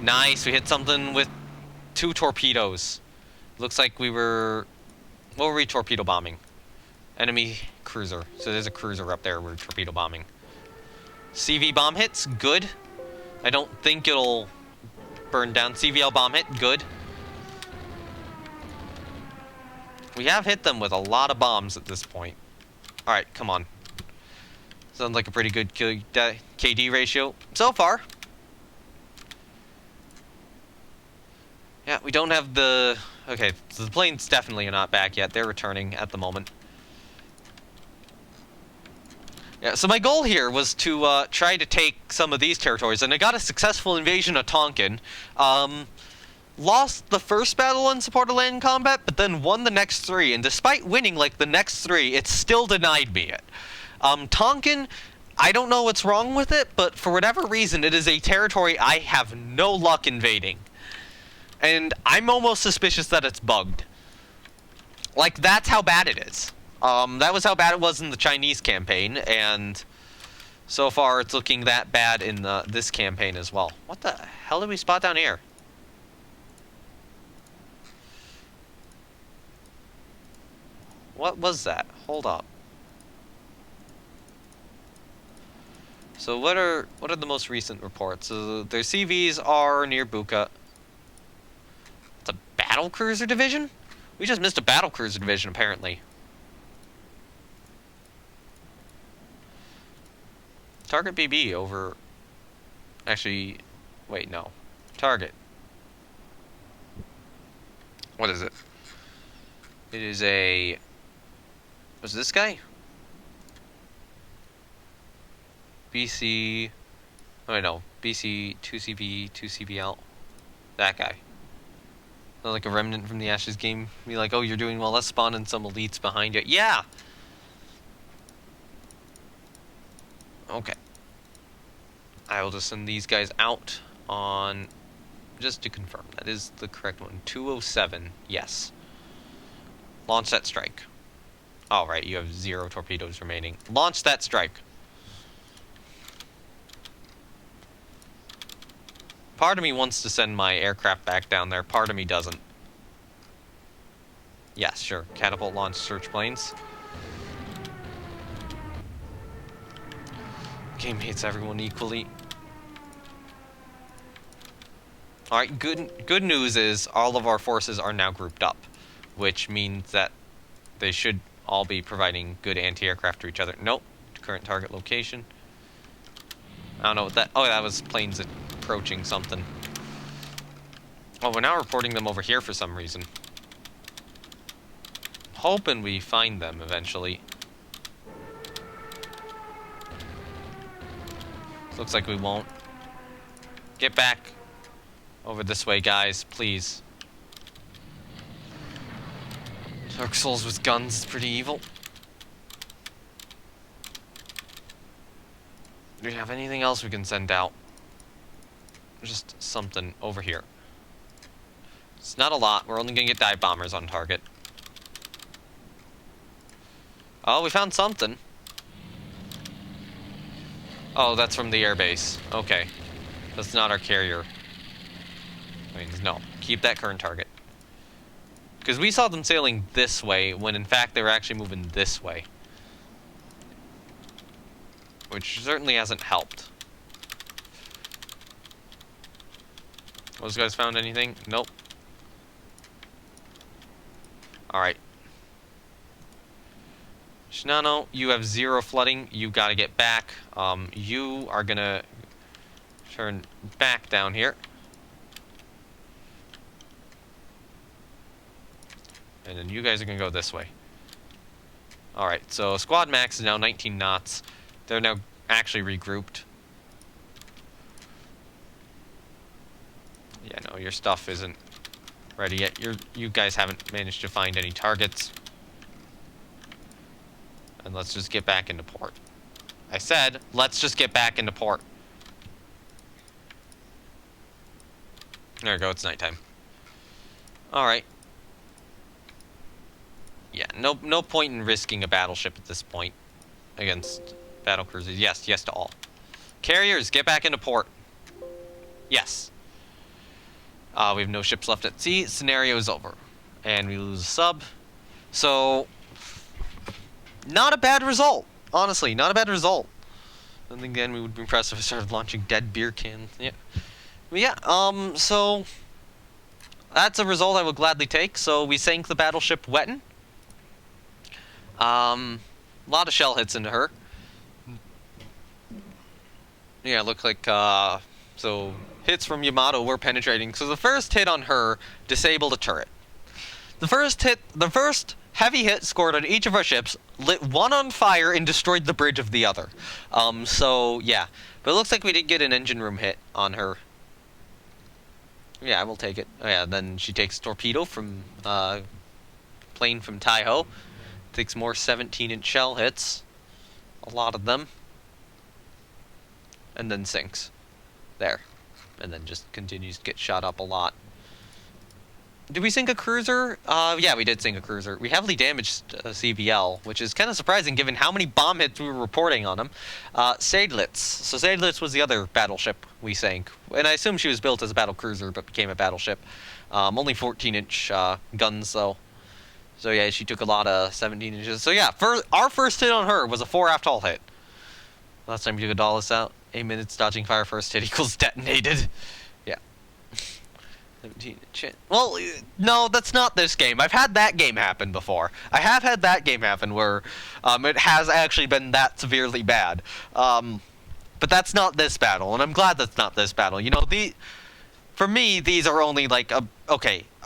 Nice, we hit something with 2 torpedoes. Looks like we were... What were we torpedo bombing? Enemy cruiser. So there's a cruiser up there we're torpedo bombing. CV bomb hits, good. I don't think it'll burn down. CVL bomb hit, good. We have hit them with a lot of bombs at this point. Alright, come on. Sounds like a pretty good KD ratio so far. Yeah, we don't have the... Okay, so the planes definitely are not back yet. They're returning at the moment. Yeah, so my goal here was to try to take some of these territories, and I got a successful invasion of Tonkin. Lost the first battle unsupported land combat, but then won the next 3, and despite winning, like, the next 3, it still denied me it. Tonkin, I don't know what's wrong with it, but for whatever reason, it is a territory I have no luck invading. And I'm almost suspicious that it's bugged. Like, that's how bad it is. That was how bad it was in the Chinese campaign, and so far it's looking that bad in this campaign as well. What the hell did we spot down here? What was that? Hold up. So what are the most recent reports? Their CVs are near Buka. It's a battle cruiser division? We just missed a battle cruiser division, apparently. Target BB over... Actually, wait, no. Target. What is it? It is a... Was this guy? BC... Oh, no. BC 2CV, 2CBL. That guy. Like a remnant from the Ashes game. Be like, oh, you're doing well. Let's spawn in some elites behind you. Yeah! Okay. I will just send these guys out on... Just to confirm. That is the correct one. 207. Yes. Launch that strike. Alright, you have 0 torpedoes remaining. Launch that strike. Part of me wants to send my aircraft back down there. Part of me doesn't. Yes, sure. Catapult launch search planes. Game hates everyone equally. Alright, good news is all of our forces are now grouped up, which means that they should all be providing good anti-aircraft to each other. Nope. Current target location. I don't know what that... Oh, that was planes approaching something. Oh, we're now reporting them over here for some reason. Hoping we find them eventually. Looks like we won't. Get back over this way, guys, please. Dark Souls with guns is pretty evil. Do we have anything else we can send out? Just something over here. It's not a lot. We're only going to get dive bombers on target. Oh, we found something. Oh, that's from the airbase. Okay. That's not our carrier. I mean, no. Keep that current target. Because we saw them sailing this way, when in fact they were actually moving this way. Which certainly hasn't helped. Those guys found anything? Nope. Alright. Shinano, you have 0 flooding. You gotta get back. You are gonna turn back down here. And then you guys are gonna go this way. Alright, so squad max is now 19 knots. They're now actually regrouped. Yeah, no, your stuff isn't ready yet. You guys haven't managed to find any targets. And let's just get back into port. I said, let's just get back into port. There we go, it's nighttime. Alright. Yeah, no point in risking a battleship at this point against battle cruisers. Yes to all. Carriers, get back into port. Yes. We have no ships left at sea. Scenario is over. And we lose a sub. So, not a bad result. Honestly, not a bad result. I think then we would be impressed if we started launching dead beer cans. Yeah. But yeah, so that's a result I would gladly take. So we sank the battleship Wetton. A lot of shell hits into her. Yeah, it looked like, so hits from Yamato were penetrating. So the first hit on her disabled a turret. The first heavy hit scored on each of our ships, lit one on fire and destroyed the bridge of the other. So yeah. But it looks like we did get an engine room hit on her. Yeah, I will take it. Oh yeah, then she takes torpedo from, plane from Taiho. Takes more 17-inch shell hits. A lot of them. And then sinks. There. And then just continues to get shot up a lot. Did we sink a cruiser? Yeah, we did sink a cruiser. We heavily damaged CBL, which is kind of surprising given how many bomb hits we were reporting on them. Seydlitz. So Seydlitz was the other battleship we sank. And I assume she was built as a battle cruiser, but became a battleship. Only 14-inch guns, though. So yeah, she took a lot of 17 inches. So yeah, our first hit on her was a 4 aft hull hit. Last time you took a doll out, 8 minutes dodging fire, first hit equals detonated. Yeah. 17 inch hit. Well, no, that's not this game. I've had that game happen before. I have had that game happen where it has actually been that severely bad. But that's not this battle, and I'm glad that's not this battle. You know, for me, these are only like a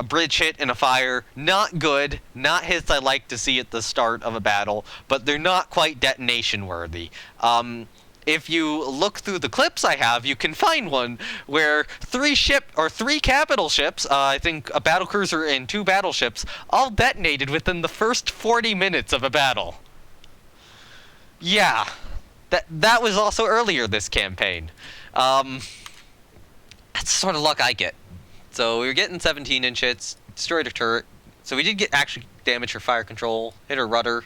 bridge hit and a fire. Not good, not hits I like to see at the start of a battle, but they're not quite detonation worthy. If you look through the clips I have, you can find one where 3 capital ships, I think a battlecruiser and 2 battleships, all detonated within the first 40 minutes of a battle. Yeah, that was also earlier this campaign. That's the sort of luck I get. So we were getting 17-inch hits, destroyed her turret. So we did actually damage her fire control, hit her rudder,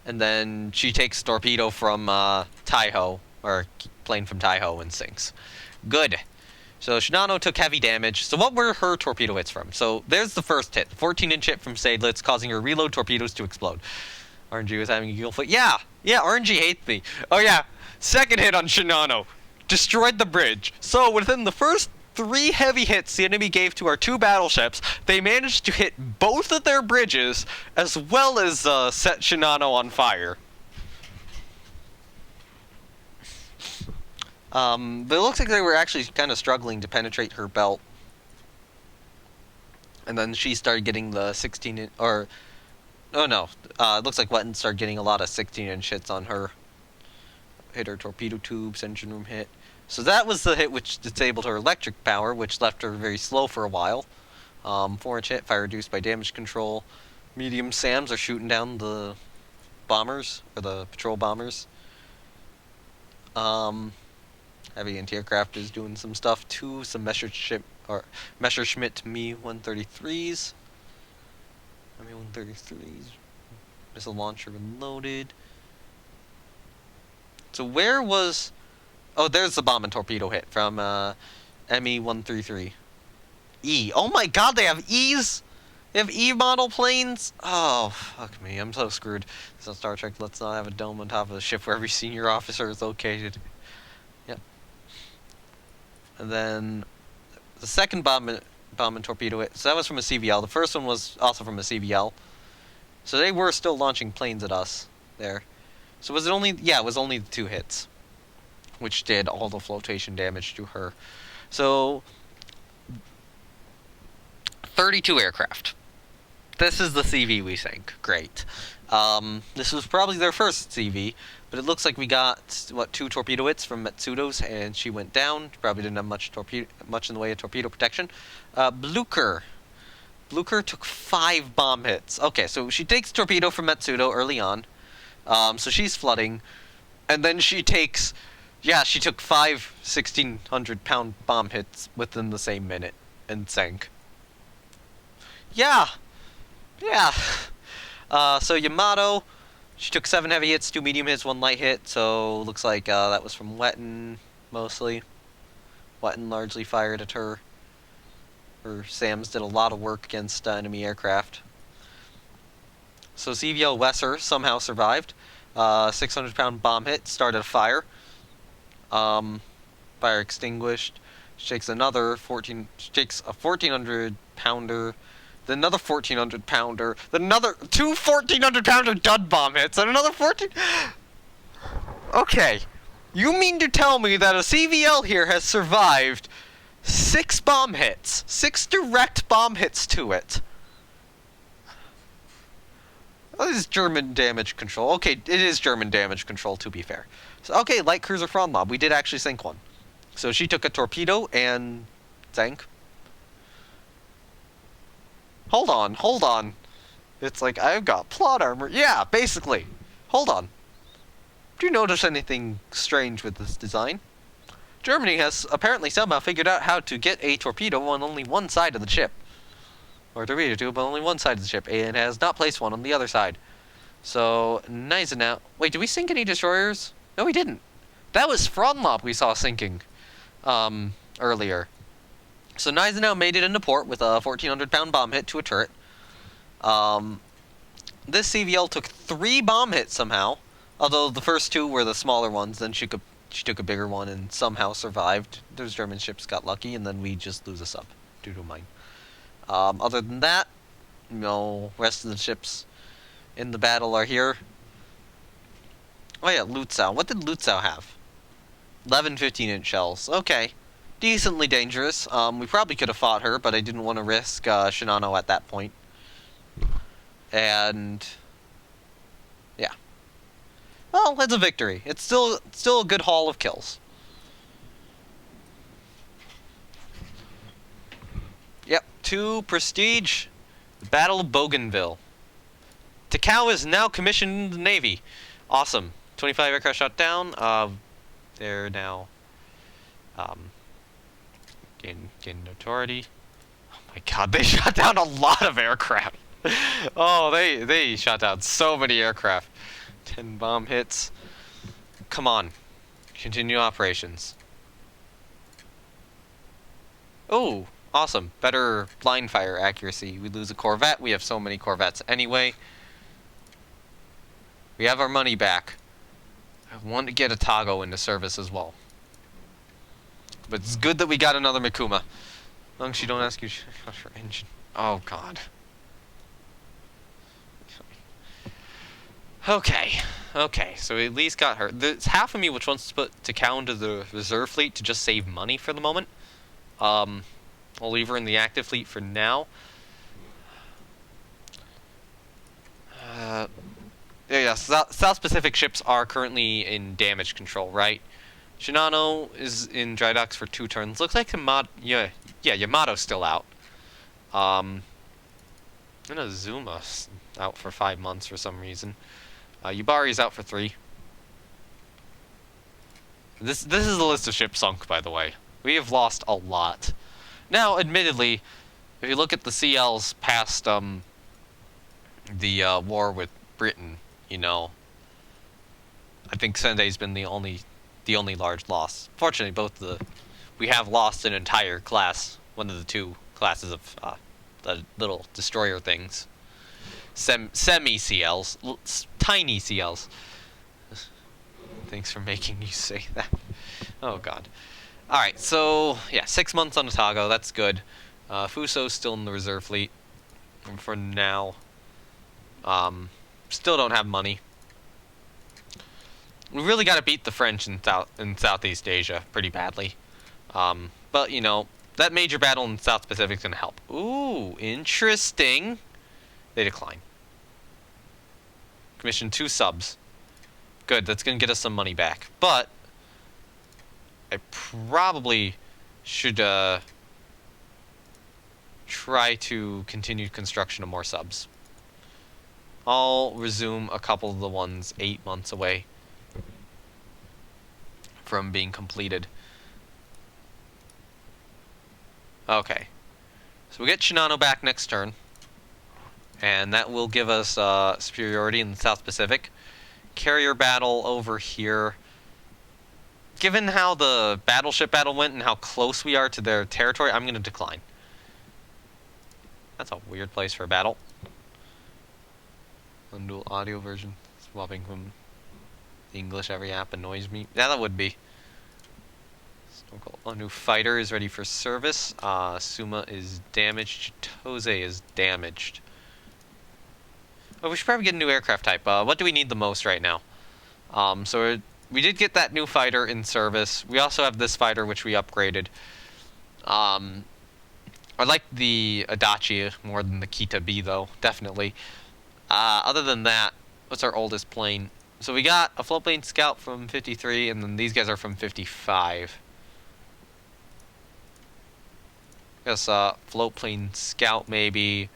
and then she takes torpedo from Taiho, or plane from Taiho, and sinks. Good. So Shinano took heavy damage. So what were her torpedo hits from? So there's the first hit, 14-inch hit from Seydlitz, causing her reload torpedoes to explode. RNG was having a gill foot. Yeah, RNG hates me. Oh yeah, second hit on Shinano. Destroyed the bridge. So within the first 3 heavy hits the enemy gave to our 2 battleships, they managed to hit both of their bridges, as well as set Shinano on fire. But it looks like they were actually kind of struggling to penetrate her belt. And then she started getting the 16-inch, or... Oh no, it looks like Wetton started getting a lot of 16-inch hits on her. Hit her torpedo tubes, engine room hit. So that was the hit which disabled her electric power, which left her very slow for a while. 4-inch hit, fire reduced by damage control. Medium SAMs are shooting down the bombers, or the patrol bombers. Heavy anti-aircraft is doing some stuff too. Some Messerschmitt Me-133s. Me-133s. Missile launcher reloaded. So where was... Oh, there's the bomb and torpedo hit from ME-133. E. Oh my god, they have E's? They have E model planes? Oh, fuck me, I'm so screwed. So Star Trek, let's not have a dome on top of the ship where every senior officer is located. Yep. And then the second bomb and torpedo hit. So that was from a CVL. The first one was also from a CVL. So they were still launching planes at us there. So was it only... Yeah, it was only the 2 hits, which did all the flotation damage to her. So 32 aircraft. This is the CV we sank. Great. This was probably their first CV, but it looks like we got, what, 2 torpedo hits from Metsudo's, and she went down. Probably didn't have much in the way of torpedo protection. Blucher took 5 bomb hits. Okay, so she takes torpedo from Metsudo early on. So she's flooding, and then she takes... Yeah, she took 5 1,600-pound bomb hits within the same minute and sank. Yeah. So Yamato, she took 7 heavy hits, 2 medium hits, 1 light hit. So looks like that was from Wetton mostly. Wetton largely fired at her. Her SAMs did a lot of work against enemy aircraft. So CVL Wesser somehow survived. 600-pound bomb hit, started a fire. Fire extinguished. She takes another 14. She takes a 1,400-pounder, then another 1,400-pounder, then another 2 1,400-pounder dud bomb hits, and another 14. Okay, you mean to tell me that a CVL here has survived 6 bomb hits, 6 direct bomb hits to it? This is German damage control. Okay, it is German damage control, to be fair. So, okay, light cruiser Fronlob. We did actually sink one. So she took a torpedo and sank. Hold on. It's like, I've got plot armor. Yeah, basically. Hold on. Do you notice anything strange with this design? Germany has apparently somehow figured out how to get a torpedo on only one side of the ship. Or torpedo tube on only one side of the ship, and has not placed one on the other side. So, Gneisenau... Wait, did we sink any destroyers? No, we didn't. That was Fronlob we saw sinking earlier. So Gneisenau made it into port with a 1,400-pound bomb hit to a turret. This CVL took 3 bomb hits somehow, although the first 2 were the smaller ones. Then she took a bigger one and somehow survived. Those German ships got lucky, and then we just lose a sub due to a mine. Other than that, rest of the ships in the battle are here. Oh yeah, Lutzow. What did Lutzow have? 11 15-inch shells. Okay. Decently dangerous. We probably could have fought her, but I didn't want to risk Shinano at that point. And... yeah. Well, it's a victory. It's still a good haul of kills. Yep, 2 prestige. The Battle of Bougainville. Takao is now commissioned in the Navy. Awesome. 25 aircraft shot down. They're now gain notoriety. Oh my god, they shot down a lot of aircraft. Oh, they shot down so many aircraft. 10 bomb hits. Come on. Continue operations. Oh, awesome. Better blind fire accuracy. We lose a Corvette. We have so many Corvettes anyway. We have our money back. I want to get a Tago into service as well. But it's good that we got another Mikuma. As long as you don't ask you for engine. Oh, God. Okay, so we at least got her. There's half of me which wants to put Takao into the reserve fleet to just save money for the moment. I'll leave her in the active fleet for now. Yeah, South Pacific ships are currently in damage control, right? Shinano is in dry docks for 2 turns. Looks like Yamato's still out. Zuma's out for 5 months for some reason. Yubari's out for 3. This is a list of ships sunk, by the way. We have lost a lot. Now, admittedly, if you look at the CLs past the war with Britain, you know. I think Sendai's been the only large loss. Fortunately, we have lost an entire class, one of the two classes of the little destroyer things. Semi-CLs, tiny CLs. Thanks for making you say that. Oh god. Alright, so, yeah, 6 months on Otago, that's good. Fuso's still in the reserve fleet for now. Still don't have money. We really got to beat the French in Southeast Asia pretty badly. But, you know, that major battle in South Pacific's going to help. Ooh, interesting. They decline. Commission 2 subs. Good, that's going to get us some money back. But I probably should try to continue construction of more subs. I'll resume a couple of the ones 8 months away from being completed. Okay. So we get Shinano back next turn. And that will give us superiority in the South Pacific. Carrier battle over here. Given how the battleship battle went and how close we are to their territory, I'm going to decline. That's a weird place for a battle. Undual audio version. Swapping from English every app annoys me. Yeah, that would be. A new fighter is ready for service. Suma is damaged. Chitose is damaged. Oh, we should probably get a new aircraft type. What do we need the most right now? So we did get that new fighter in service. We also have this fighter, which we upgraded. I like the Adachi more than the Kita B, though. Definitely. Other than that, what's our oldest plane? So we got a float plane scout from 53, and then these guys are from 55. I guess float plane scout maybe,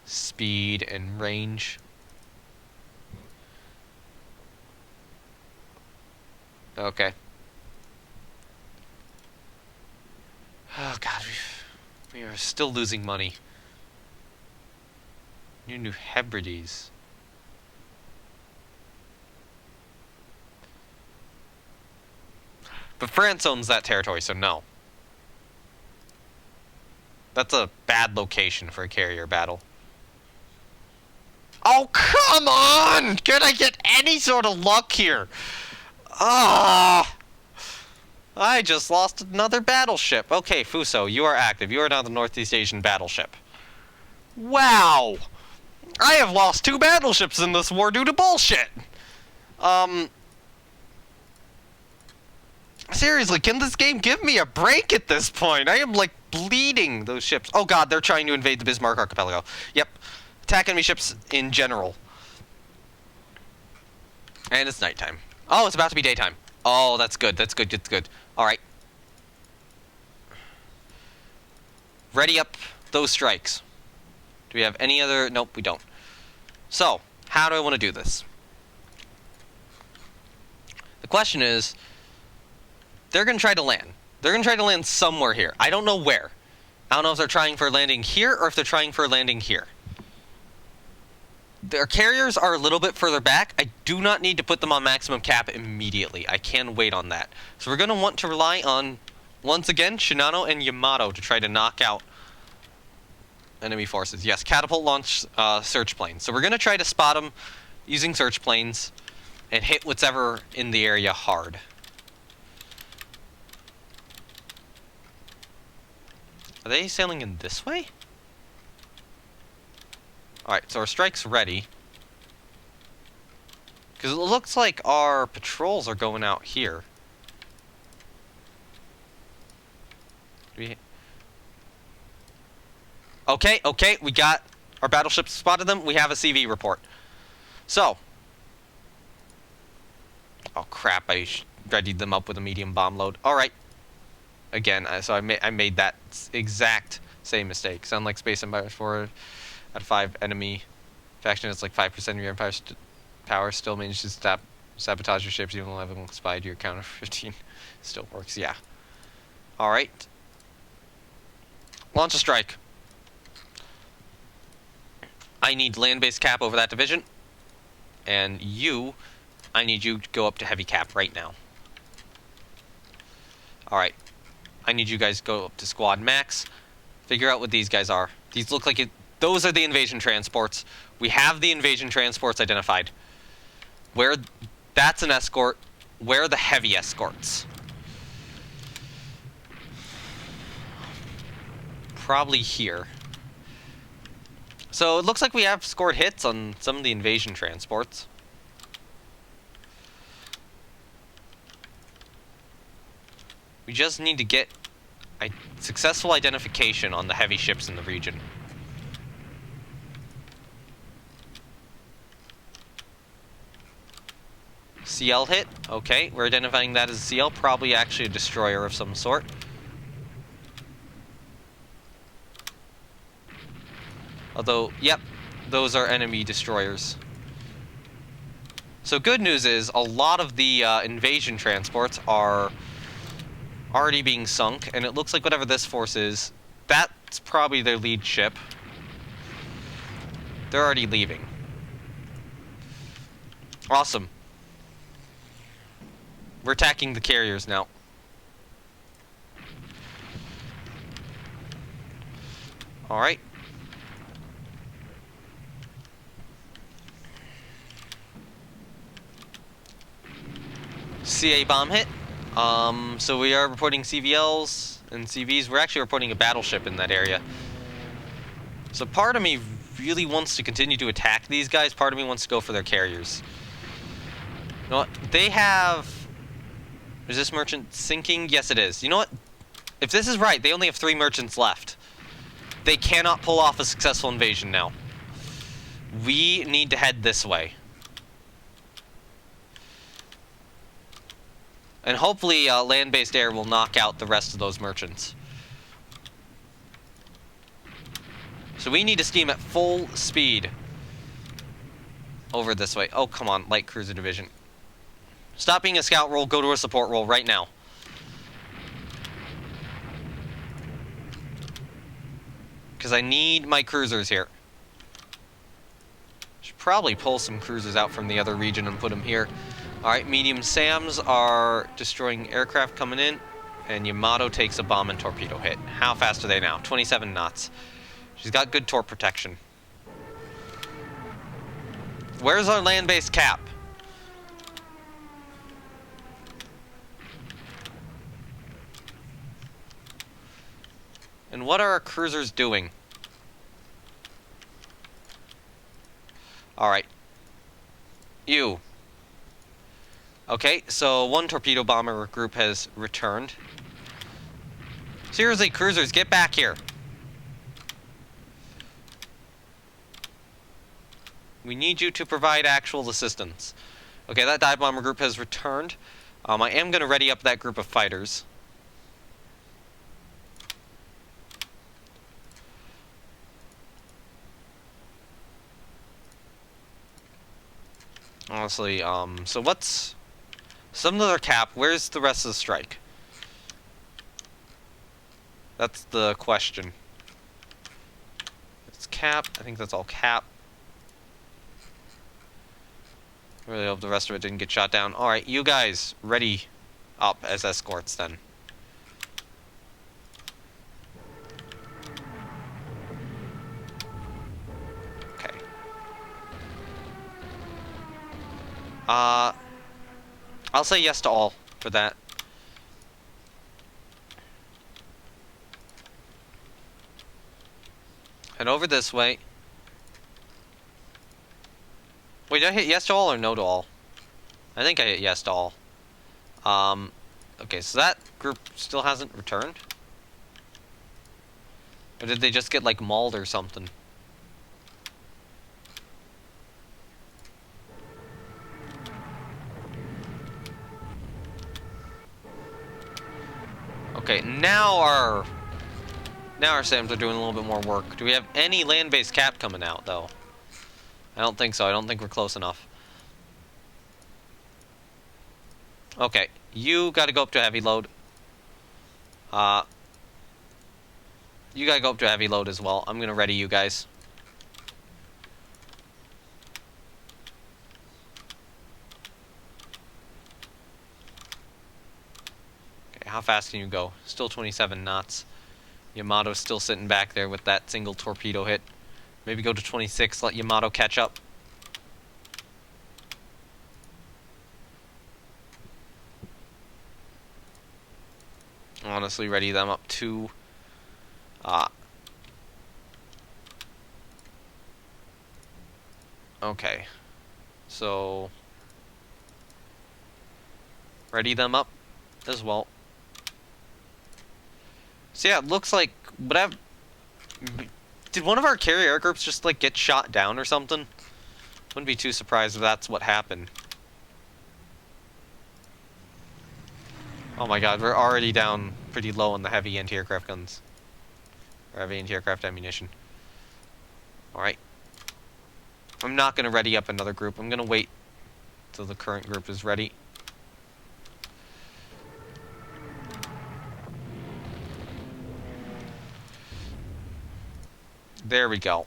speed and range. Okay. Oh god, we are still losing money. New Hebrides. But France owns that territory, so no. That's a bad location for a carrier battle. Oh, come on! Can I get any sort of luck here? Ah! I just lost another battleship. Okay, Fuso, you are active. You are now the Northeast Asian battleship. Wow! I have lost 2 battleships in this war due to bullshit! Seriously, can this game give me a break at this point? I am, like, bleeding those ships. Oh god, they're trying to invade the Bismarck Archipelago. Yep. Attack enemy ships in general. And it's nighttime. Oh, it's about to be daytime. Oh, that's good. That's good. That's good. Alright. Ready up those strikes. Do we have any other... Nope, we don't. So, how do I want to do this? The question is... They're going to try to land. They're going to try to land somewhere here. I don't know where. I don't know if they're trying for a landing here or if they're trying for a landing here. Their carriers are a little bit further back. I do not need to put them on maximum cap immediately. I can wait on that. So we're going to want to rely on, once again, Shinano and Yamato to try to knock out enemy forces. Yes, catapult launch search planes. So we're going to try to spot them using search planes and hit whatever in the area hard. Are they sailing in this way? Alright, so our strike's ready. Because it looks like our patrols are going out here. Okay, we got our battleships spotted them. We have a CV report. So. Oh crap, I readied them up with a medium bomb load. Alright. Again, so I made that exact same mistake. Sound like Space Empire 4 out of 5 enemy faction. It's like 5% of your empire's power still manages to sabotage your ships even when having spied your counter 15. Still works, yeah. Alright. Launch a strike. I need land-based cap over that division. And you, I need you to go up to heavy cap right now. Alright. I need you guys to go up to squad max. Figure out what these guys are. These look like it. Those are the invasion transports. We have the invasion transports identified. Where... That's an escort. Where are the heavy escorts? Probably here. So it looks like we have scored hits on some of the invasion transports. We just need to get successful identification on the heavy ships in the region. CL hit. Okay, we're identifying that as a CL. Probably actually a destroyer of some sort. Although, yep, those are enemy destroyers. So good news is, a lot of the invasion transports are already being sunk, and it looks like whatever this force is, that's probably their lead ship. They're already leaving. Awesome. We're attacking the carriers now. Alright. CA bomb hit. So we are reporting CVLs and CVs. We're actually reporting a battleship in that area. So part of me really wants to continue to attack these guys. Part of me wants to go for their carriers. You know what? They have... Is this merchant sinking? Yes, it is. You know what? If this is right, they only have 3 merchants left. They cannot pull off a successful invasion now. We need to head this way. And hopefully land-based air will knock out the rest of those merchants. So we need to steam at full speed over this way. Oh, come on, light cruiser division. Stop being a scout role, go to a support role right now. Because I need my cruisers here. Should probably pull some cruisers out from the other region and put them here. Alright, medium SAMs are destroying aircraft coming in. And Yamato takes a bomb and torpedo hit. How fast are they now? 27 knots. She's got good torp protection. Where's our land-based cap? And what are our cruisers doing? Alright. You. Okay, so one torpedo bomber group has returned. Seriously, cruisers, get back here. We need you to provide actual assistance. Okay, that dive bomber group has returned. I am going to ready up that group of fighters. Honestly, so what's... Some of their cap, where's the rest of the strike? That's the question. It's cap, I think that's all cap. Really hope the rest of it didn't get shot down. Alright, you guys, ready up as escorts then. Okay. I'll say yes to all for that. Head over this way. Wait, did I hit yes to all or no to all? I think I hit yes to all. Okay, so that group still hasn't returned? Or did they just get, like, mauled or something? Okay, now our SAMs are doing a little bit more work. Do we have any land-based cap coming out, though? I don't think so. I don't think we're close enough. Okay, you gotta go up to heavy load. You gotta go up to heavy load as well. I'm gonna ready you guys. how fast can you go? Still 27 knots. Yamato's still sitting back there with that single torpedo hit. Maybe go to 26, let Yamato catch up. Honestly, ready them up to... okay. So... ready them up as well. So yeah, it looks like... but did one of our carrier air groups just, like, get shot down or something? Wouldn't be too surprised if that's what happened. Oh my god, we're already down pretty low on the heavy anti-aircraft guns. Or heavy anti-aircraft ammunition. Alright. I'm not going to ready up another group. I'm going to wait till the current group is ready. There we go.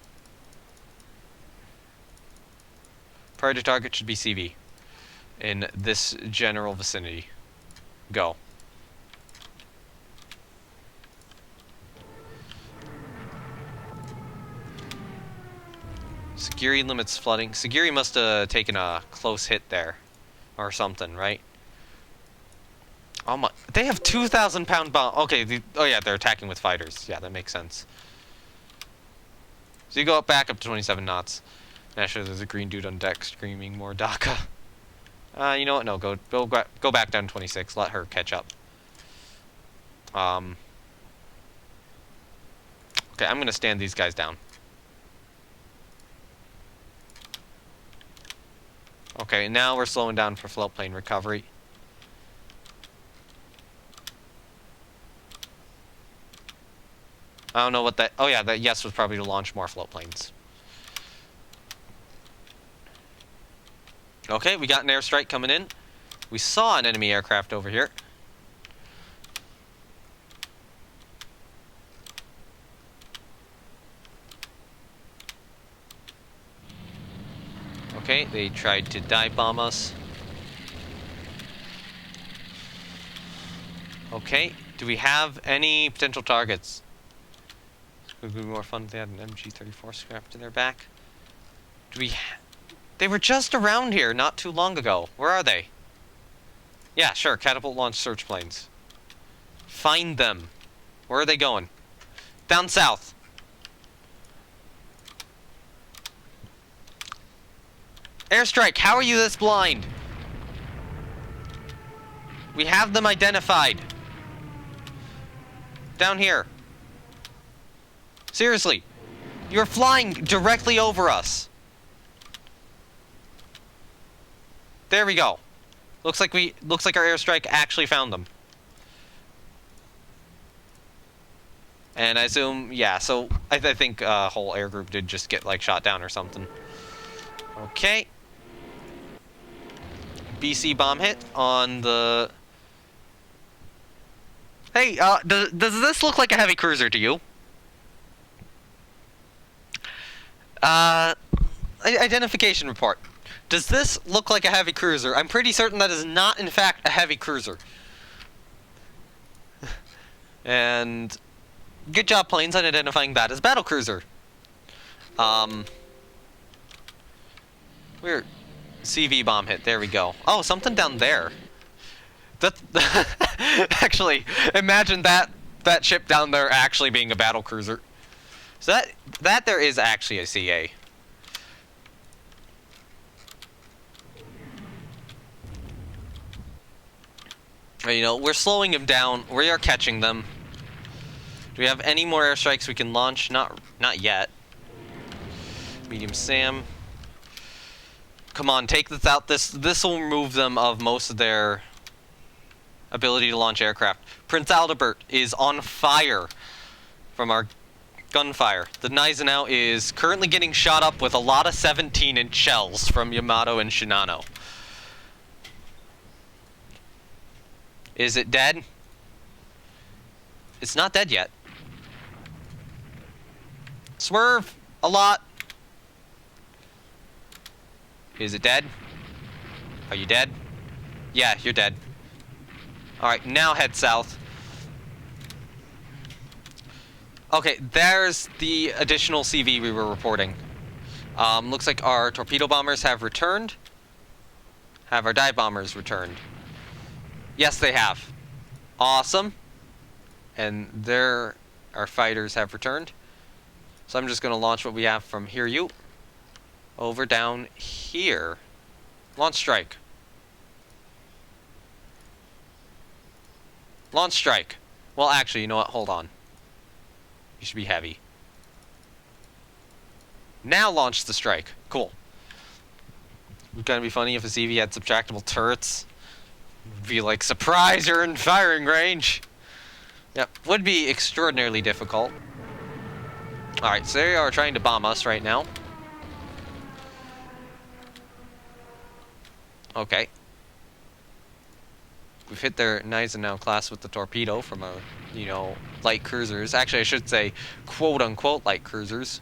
Priority target should be CV. In this general vicinity. Go. Sagiri limits flooding. Sagiri must have taken a close hit there. Or something, right? Oh my... they have 2,000 pound bomb... okay, oh yeah, they're attacking with fighters. Yeah, that makes sense. So you go back up to 27 knots. Naturally, there's a green dude on deck screaming more DACA. You know what? No, go back down to 26. Let her catch up. Okay, I'm gonna stand these guys down. Okay, now we're slowing down for float plane recovery. I don't know what that... oh yeah, that yes was probably to launch more float planes. Okay, we got an airstrike coming in. We saw an enemy aircraft over here. Okay, they tried to dive bomb us. Okay, do we have any potential targets? It would be more fun if they had an MG-34 strapped to their back. Do we... they were just around here not too long ago. Where are they? Yeah, sure, catapult launch search planes. Find them. Where are they going? Down south. Airstrike, how are you this blind? We have them identified. Down here. Seriously. You're flying directly over us. There we go. Looks like our airstrike actually found them. And I assume, yeah, so I think a whole air group did just get, like, shot down or something. Okay. BC bomb hit on the... hey, does this look like a heavy cruiser to you? Identification report. Does this look like a heavy cruiser? I'm pretty certain that is not, in fact, a heavy cruiser. And... good job, planes, on identifying that as battle cruiser. We're... CV bomb hit. There we go. Oh, something down there. That... actually, imagine that ship down there actually being a battle cruiser. So that there is actually a CA. You know, we're slowing him down. We are catching them. Do we have any more airstrikes we can launch? Not yet. Medium SAM. Come on, take this out. This will remove them of most of their ability to launch aircraft. Prince Aldebert is on fire from our gunfire. The Gneisenau is currently getting shot up with a lot of 17-inch shells from Yamato and Shinano. Is it dead? It's not dead yet. Swerve a lot. Is it dead? Are you dead? Yeah, you're dead. Alright, now head south. Okay, there's the additional CV we were reporting. Looks like our torpedo bombers have returned. Have our dive bombers returned? Yes, they have. Awesome. And there, our fighters have returned. So I'm just going to launch what we have from here, you. Over down here. Launch strike. Launch strike. Well, actually, you know what? Hold on. You should be heavy. Now launch the strike. Cool. It's gonna be funny if a CV had subtractable turrets. It'd be like, surprise, you're in firing range. Yep, would be extraordinarily difficult. Alright, so they are trying to bomb us right now. Okay. We've hit their Gneisenau class with the torpedo from a, you know, light cruisers. Actually, I should say, quote-unquote light cruisers.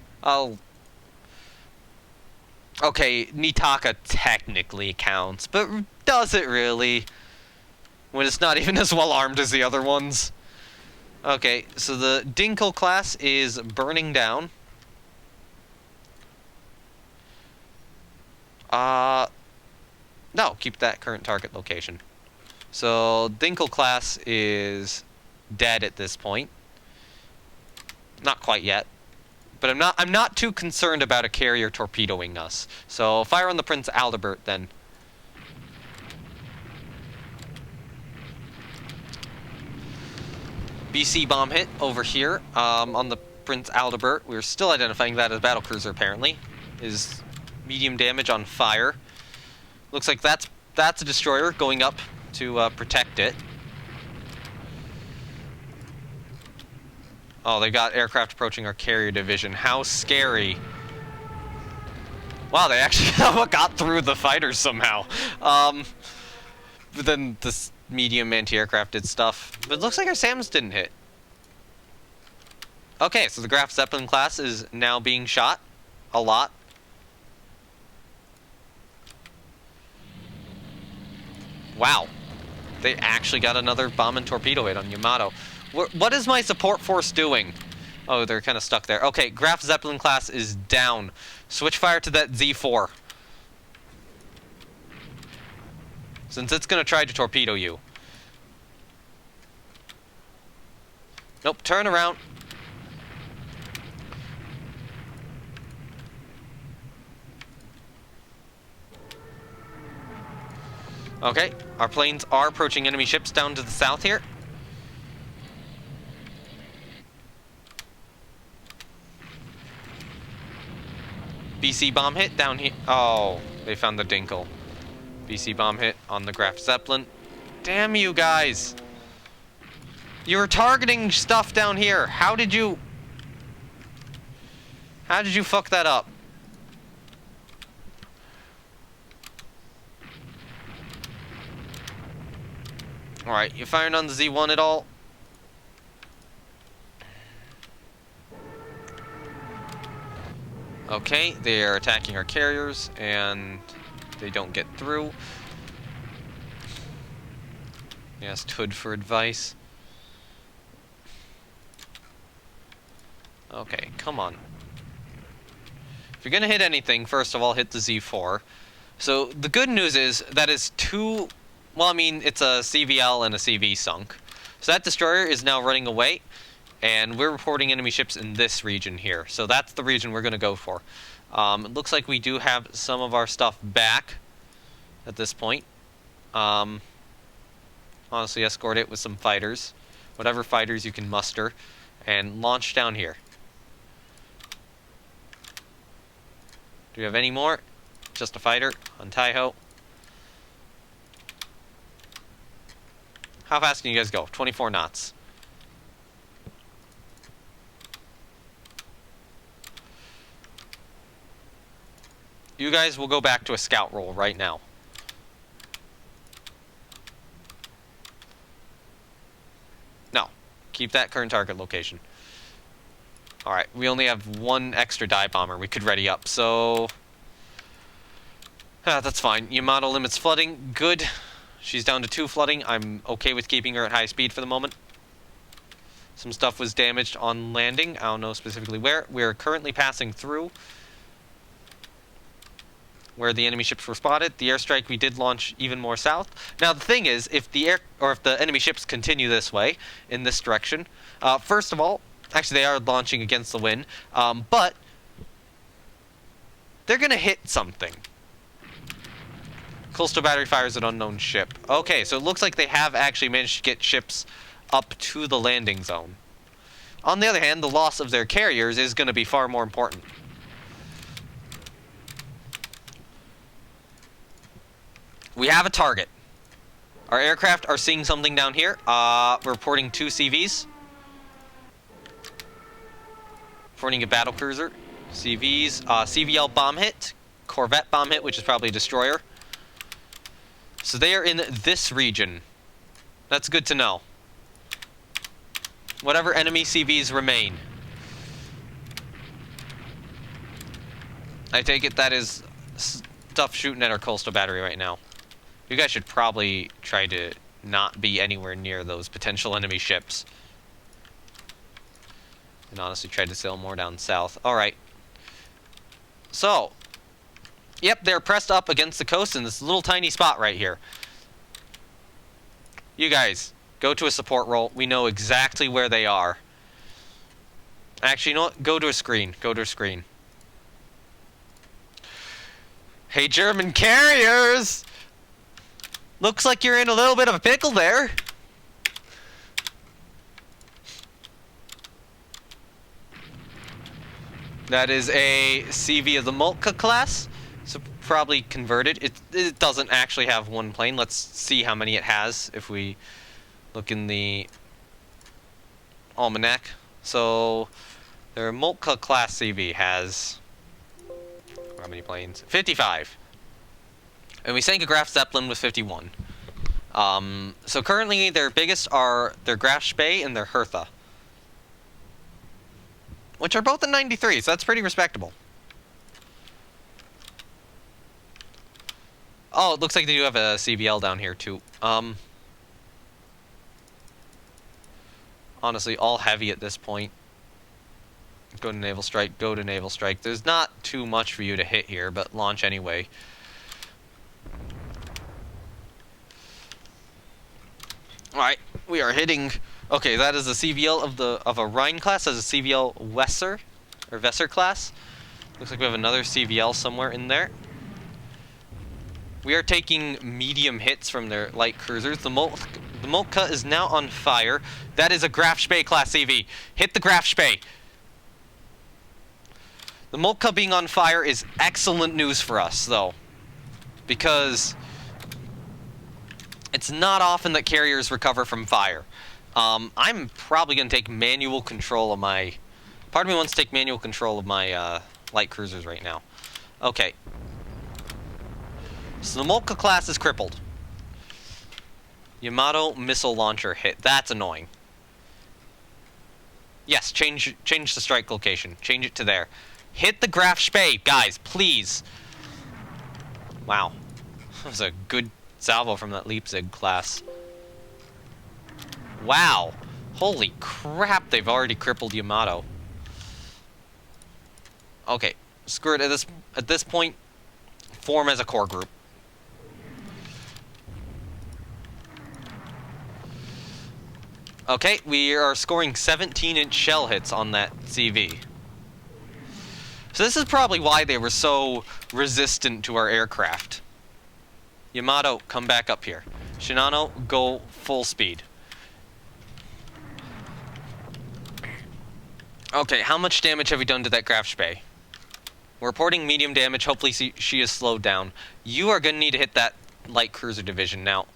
Okay, Nitaka technically counts, but does it really? When it's not even as well armed as the other ones. Okay, so the Dinkel class is burning down. No, keep that current target location. So Dinkel class is dead at this point. Not quite yet. But I'm not too concerned about a carrier torpedoing us. So fire on the Prince Albert then. BC bomb hit over here on the Prince Albert. We're still identifying that as a battlecruiser apparently. Is medium damage on fire. Looks like that's a destroyer going up to protect it. Oh, they got aircraft approaching our carrier division. How scary. Wow, they actually got through the fighters somehow. But then this medium anti-aircraft did stuff. But it looks like our SAMs didn't hit. Okay, so the Graf Zeppelin class is now being shot. A lot. Wow. They actually got another bomb and torpedo hit on Yamato. What is my support force doing? Oh, they're kind of stuck there. Okay, Graf Zeppelin class is down. Switch fire to that Z4. Since it's going to try to torpedo you. Nope, turn around. Okay, our planes are approaching enemy ships down to the south here. BC bomb hit down here. Oh, they found the Dinkel. BC bomb hit on the Graf Zeppelin. Damn you guys. You were targeting stuff down here. How did you fuck that up? Alright, you firing on the Z1 at all? Okay, they are attacking our carriers, and they don't get through. They asked Hood for advice. Okay, come on. If you're gonna hit anything, first of all, hit the Z4. So, the good news is, that is two... Well, I mean, it's a CVL and a CV sunk. So that destroyer is now running away. And we're reporting enemy ships in this region here. So that's the region we're going to go for. It looks like we do have some of our stuff back at this point. Honestly, escort it with some fighters. Whatever fighters you can muster. And launch down here. Do we have any more? Just a fighter on Taiho. How fast can you guys go? 24 knots. You guys will go back to a scout roll right now. No. Keep that current target location. Alright, we only have one extra dive bomber we could ready up, so... that's fine. Yamato limits flooding. Good. She's down to 2 flooding. I'm okay with keeping her at high speed for the moment. Some stuff was damaged on landing. I don't know specifically where. We're currently passing through where the enemy ships were spotted. The airstrike we did launch even more south. Now the thing is, if the enemy ships continue this way, in this direction, first of all, actually they are launching against the wind, but they're gonna hit something. Coastal battery fires an unknown ship. Okay, so it looks like they have actually managed to get ships up to the landing zone. On the other hand, the loss of their carriers is going to be far more important. We have a target. Our aircraft are seeing something down here. We're reporting 2 CVs. Reporting a battle cruiser. CVs, CVL bomb hit, Corvette bomb hit, which is probably a destroyer. So they are in this region. That's good to know. Whatever enemy CVs remain. I take it that is stuff shooting at our coastal battery right now. You guys should probably try to not be anywhere near those potential enemy ships. And honestly try to sail more down south. Alright. So, yep, they're pressed up against the coast in this little tiny spot right here. You guys, go to a support role. We know exactly where they are. Actually, you know what? Go to a screen. Go to a screen. Hey, German carriers! Looks like you're in a little bit of a pickle there. That is a CV of the Moltke class. So probably converted. It doesn't actually have one plane. Let's see how many it has if we look in the almanac. So their Moltke class CV has how many planes? 55. And we sank a Graf Zeppelin with 51. So currently their biggest are their Graf Spee and their Hertha, which are both at 93, so that's pretty respectable. Oh, it looks like they do have a CVL down here, too. Honestly, all heavy at this point. Go to Naval Strike, go to Naval Strike. There's not too much for you to hit here, but launch anyway. Alright, we are hitting... Okay, that is a CVL of a Rhine class. That's a CVL Wesser, or Vesser class. Looks like we have another CVL somewhere in there. We are taking medium hits from their light cruisers. The Moltke is now on fire. That is a Graf Spee class CV. Hit the Graf Spee. The Moltke being on fire is excellent news for us, though, because it's not often that carriers recover from fire. I'm probably going to take manual control of my... Part of me wants to take manual control of my light cruisers right now. Okay. So the Moltke class is crippled. Yamato missile launcher hit. That's annoying. Yes, change the strike location. Change it to there. Hit the Graf Spee, guys, please. Wow. That was a good salvo from that Leipzig class. Wow. Holy crap, they've already crippled Yamato. Okay, screw it. At this point, form as a core group. Okay, we are scoring 17-inch shell hits on that CV. So this is probably why they were so resistant to our aircraft. Yamato, come back up here. Shinano, go full speed. Okay, how much damage have we done to that Graf Spee? We're reporting medium damage. Hopefully she is slowed down. You are going to need to hit that light cruiser division now.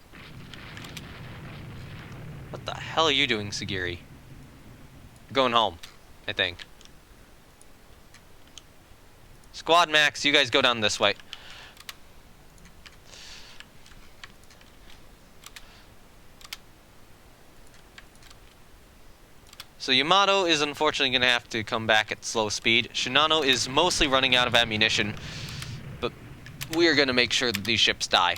What the hell are you doing, Sagiri? You're going home, I think. Squad Max, you guys go down this way. So Yamato is unfortunately going to have to come back at slow speed. Shinano is mostly running out of ammunition, but we are going to make sure that these ships die.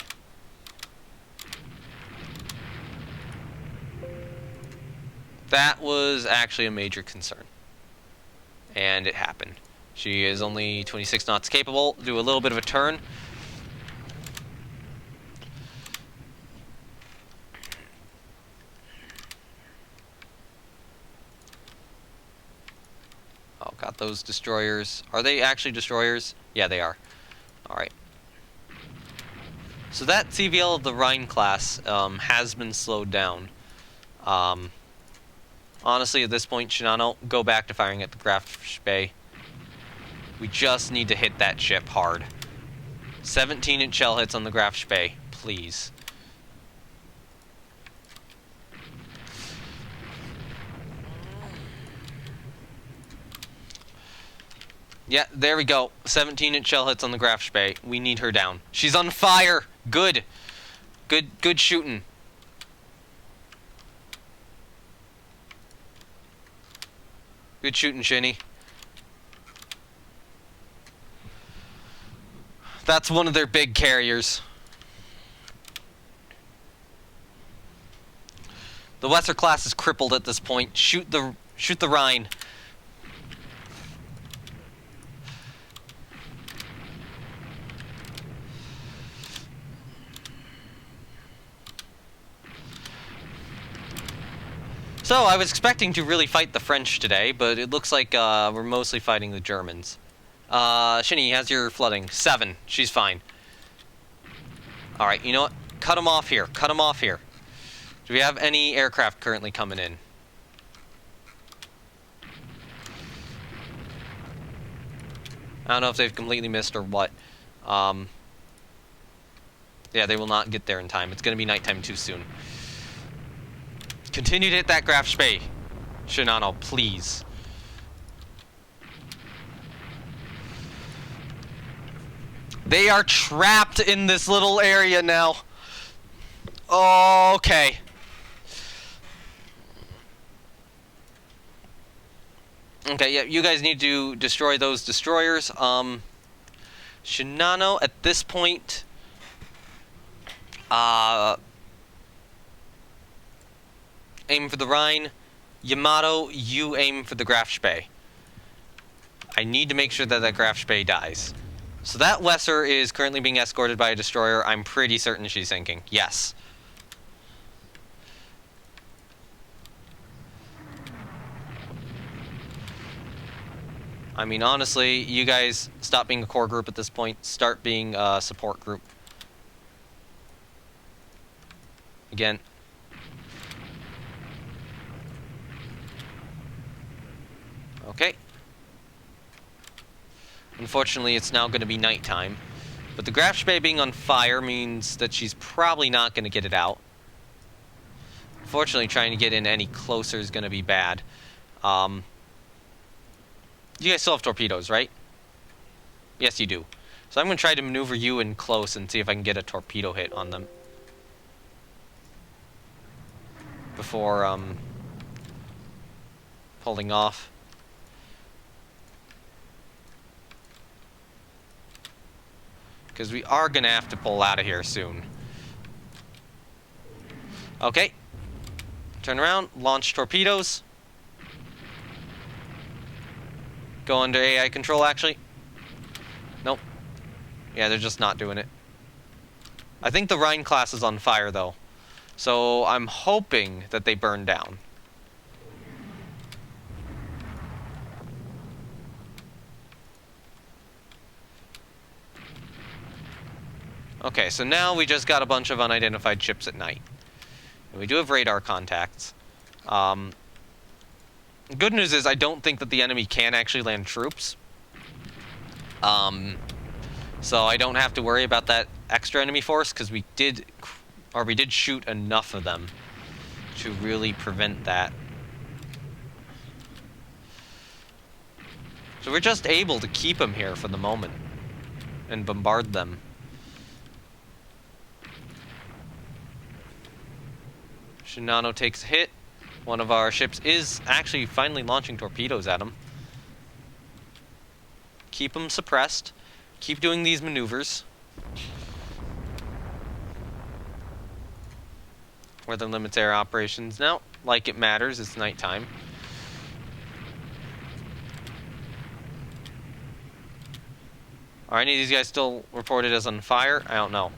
That was actually a major concern. And it happened. She is only 26 knots capable. Do a little bit of a turn. Oh, got those destroyers. Are they actually destroyers? Yeah, they are. Alright. So that CVL of the Rhine class has been slowed down. Honestly, at this point, Shinano, go back to firing at the Graf Spee. We just need to hit that ship hard. 17-inch shell hits on the Graf Spee, please. Yeah, there we go. 17-inch shell hits on the Graf Spee. We need her down. She's on fire! Good. Good shooting. Good shooting, Shinny. That's one of their big carriers. The Weser class is crippled at this point. Shoot the Rhine. So, I was expecting to really fight the French today, but it looks like we're mostly fighting the Germans. Shinny, how's your flooding? 7. She's fine. Alright, you know what? Cut them off here. Cut them off here. Do we have any aircraft currently coming in? I don't know if they've completely missed or what. Yeah, they will not get there in time. It's going to be nighttime too soon. Continue to hit that Graf Spee. Shinano, please. They are trapped in this little area now. Oh, okay. Okay, yeah, you guys need to destroy those destroyers. Shinano, at this point, aim for the Rhine. Yamato, you aim for the Graf Spee. I need to make sure that that Graf Spee dies. So that Weser is currently being escorted by a destroyer. I'm pretty certain she's sinking. Yes. I mean, honestly, you guys stop being a core group at this point. Start being a support group. Again. Okay. Unfortunately, it's now going to be nighttime. But the Graf Spee being on fire means that she's probably not going to get it out. Unfortunately, trying to get in any closer is going to be bad. You guys still have torpedoes, right? Yes, you do. So I'm going to try to maneuver you in close and see if I can get a torpedo hit on them. Before, pulling off. Because we are going to have to pull out of here soon. Okay. Turn around. Launch torpedoes. Go under AI control, actually. Nope. Yeah, they're just not doing it. I think the Rhine class is on fire, though. So I'm hoping that they burn down. Okay, so now we just got a bunch of unidentified ships at night. And we do have radar contacts. Good news is I don't think that the enemy can actually land troops. So I don't have to worry about that extra enemy force, because we did shoot enough of them to really prevent that. So we're just able to keep them here for the moment and bombard them. Shinano takes a hit. One of our ships is actually finally launching torpedoes at him. Keep them suppressed. Keep doing these maneuvers. Weather limits air operations. Now, like it matters. It's nighttime. Are any of these guys still reported as on fire? I don't know.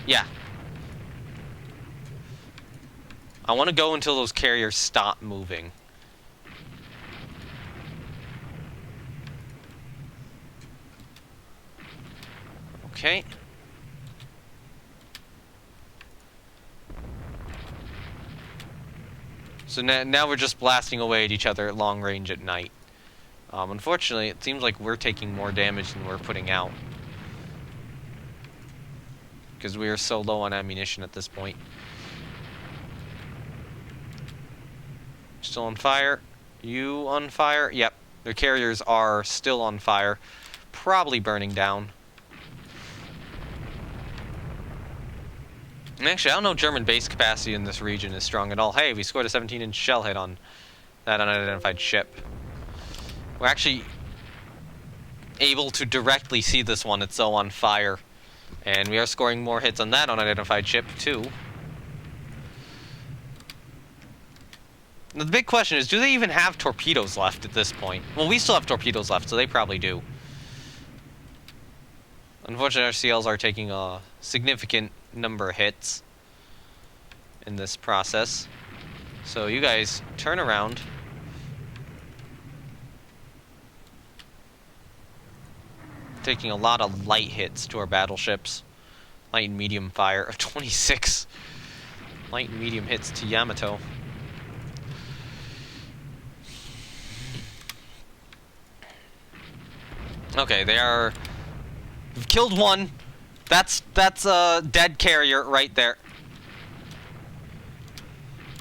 Yeah. I want to go until those carriers stop moving. Okay. So now we're just blasting away at each other at long range at night. Unfortunately, it seems like we're taking more damage than we're putting out. Because we are so low on ammunition at this point. Still on fire. You on fire? Yep. Their carriers are still on fire. Probably burning down. And actually, I don't know German base capacity in this region is strong at all. Hey, we scored a 17-inch shell hit on that unidentified ship. We're actually able to directly see this one. It's so on fire. And we are scoring more hits on that unidentified ship, too. The big question is, do they even have torpedoes left at this point? Well, we still have torpedoes left, so they probably do. Unfortunately, our CLs are taking a significant number of hits in this process. So you guys turn around. Taking a lot of light hits to our battleships. Light and medium fire of 26. Light and medium hits to Yamato. Okay, they are... We've killed one. That's a dead carrier right there.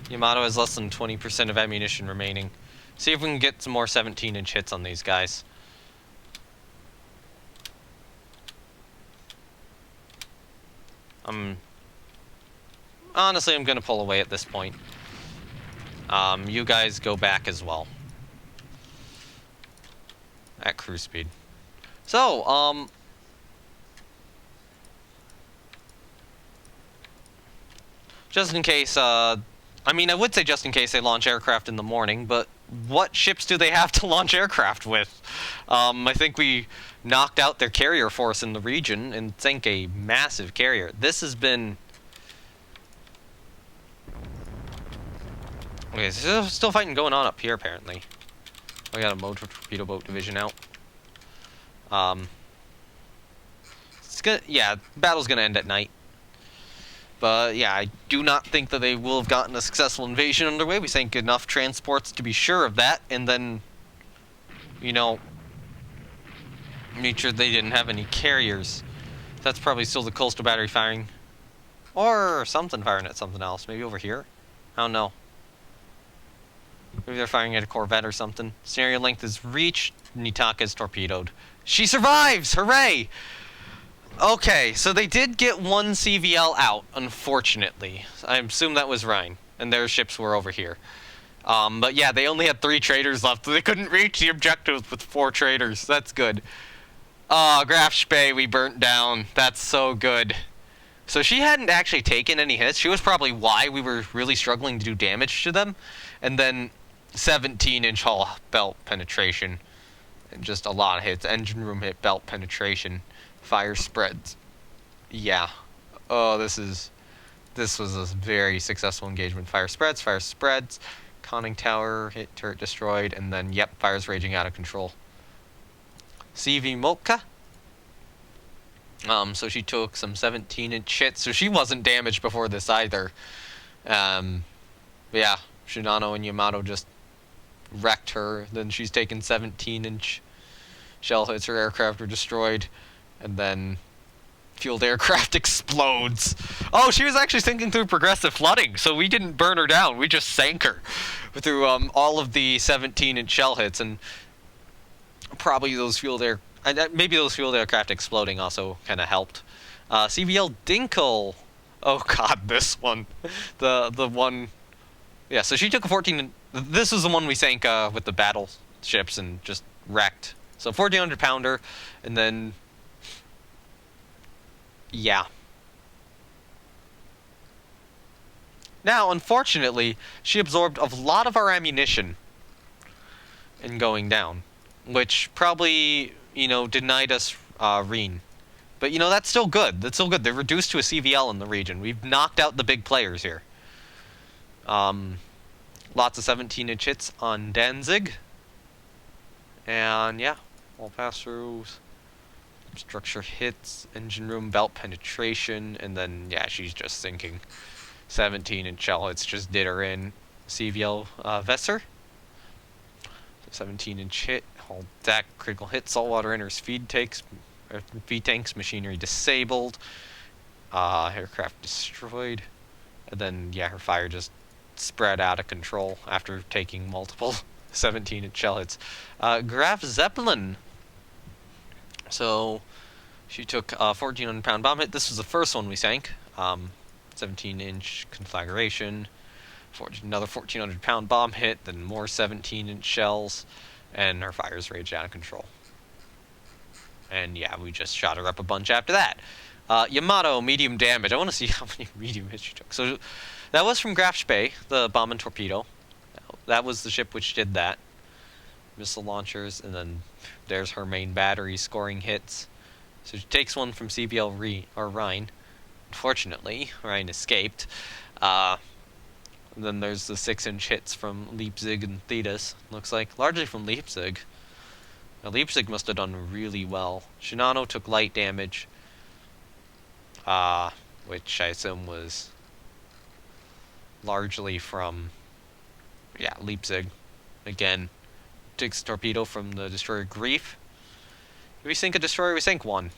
Yamato has less than 20% of ammunition remaining. See if we can get some more 17-inch hits on these guys. Honestly, I'm gonna pull away at this point. You guys go back as well. At cruise speed. So, just in case, I mean, I would say just in case they launch aircraft in the morning, but what ships do they have to launch aircraft with? I think we knocked out their carrier force in the region and sank a massive carrier. This has been... Okay, so there's still fighting going on up here, apparently. We got a motor torpedo boat division out. It's gonna... Yeah, battle's gonna end at night. But, yeah, I do not think that they will have gotten a successful invasion underway. We sank enough transports to be sure of that, and then, you know, made sure they didn't have any carriers. That's probably still the coastal battery firing. Or something firing at something else. Maybe over here? I don't know. Maybe they're firing at a corvette or something. Scenario length is reached. Nitaka is torpedoed. She survives! Hooray! Okay, so they did get one CVL out, unfortunately. I assume that was Rhine, and their ships were over here. But yeah, they only had 3 traders left, so they couldn't reach the objectives with 4 traders. That's good. Graf Spee we burnt down. That's so good. So she hadn't actually taken any hits. She was probably why we were really struggling to do damage to them. And then 17-inch hull belt penetration. And just a lot of hits. Engine room hit, belt penetration. Fire spreads. Yeah. Oh, this was a very successful engagement. Fire spreads. Conning tower hit, turret destroyed, and then, yep, fire's raging out of control. CV Mocha. So she took some 17-inch hits, so she wasn't damaged before this either. But yeah, Shinano and Yamato just wrecked her. Then she's taken 17-inch shell hits. Her aircraft were destroyed. And then fueled aircraft explodes. Oh, she was actually sinking through progressive flooding, so we didn't burn her down. We just sank her through all of the 17-inch shell hits, and probably those fueled maybe those fueled aircraft exploding also kind of helped. CVL Dinkel. Oh God, this one, the one. Yeah, so she took a 14. This is the one we sank with the battleships and just wrecked. So 1,400 pounder, and then. Yeah. Now, unfortunately, she absorbed a lot of our ammunition in going down, which probably, denied us Reen. But, that's still good. That's still good. They're reduced to a CVL in the region. We've knocked out the big players here. Lots of 17-inch hits on Danzig. And, yeah, we'll pass through. Structure hits, engine room, belt penetration, and then, yeah, she's just sinking. 17-inch shell hits just did her in. CVL Vesser. 17-inch hit, hull deck, critical hit, saltwater enters feed tanks, machinery disabled, aircraft destroyed, and then, yeah, her fire just spread out of control after taking multiple 17-inch shell hits. Graf Zeppelin. So, she took a 1,400-pound bomb hit. This was the first one we sank. 17-inch conflagration. Another 1,400-pound bomb hit, then more 17-inch shells, and her fires raged out of control. And yeah, we just shot her up a bunch after that. Yamato, medium damage. I want to see how many medium hits she took. So, that was from Graf Spee, the bomb and torpedo. That was the ship which did that. Missile launchers, and then there's her main battery scoring hits. So she takes one from CVL Rhine. Unfortunately, Rhine escaped. And then there's the 6-inch hits from Leipzig and Thetis. Looks like largely from Leipzig. Now, Leipzig must have done really well. Shinano took light damage, which I assume was largely from, yeah, Leipzig. Again, takes a torpedo from the destroyer Grief. If we sink a destroyer, we sink one.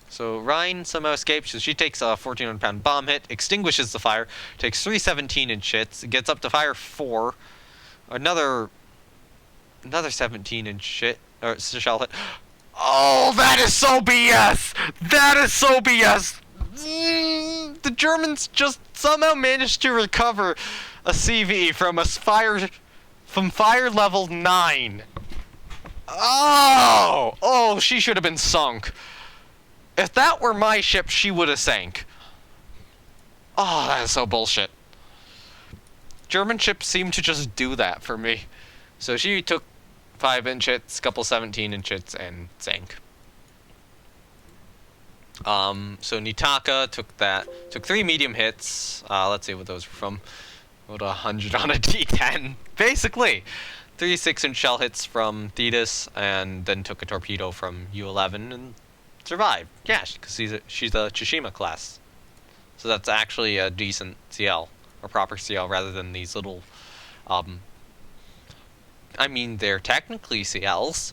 So Rhine somehow escapes, so she takes a 1,400-pound bomb hit, extinguishes the fire, takes 3 17-inch hits, gets up to fire 4, another 17-inch hit, or shell hit. Oh, that is so BS! That is so BS! The Germans just somehow managed to recover a CV from fire level 9. Oh, she should have been sunk. If that were my ship, she would have sank. Oh, that is so bullshit. German ships seem to just do that for me. So she took 5-inch hits, couple 17-inch hits, and sank. So Nitaka took 3 medium hits. Let's see what those were from. Rolled 100 on a D10. Basically, 3 6-inch shell hits from Thetis, and then took a torpedo from U-11 and survived. Yeah, because she's a Tsushima class. So that's actually a decent CL, or proper CL, rather than these little, I mean, they're technically CLs.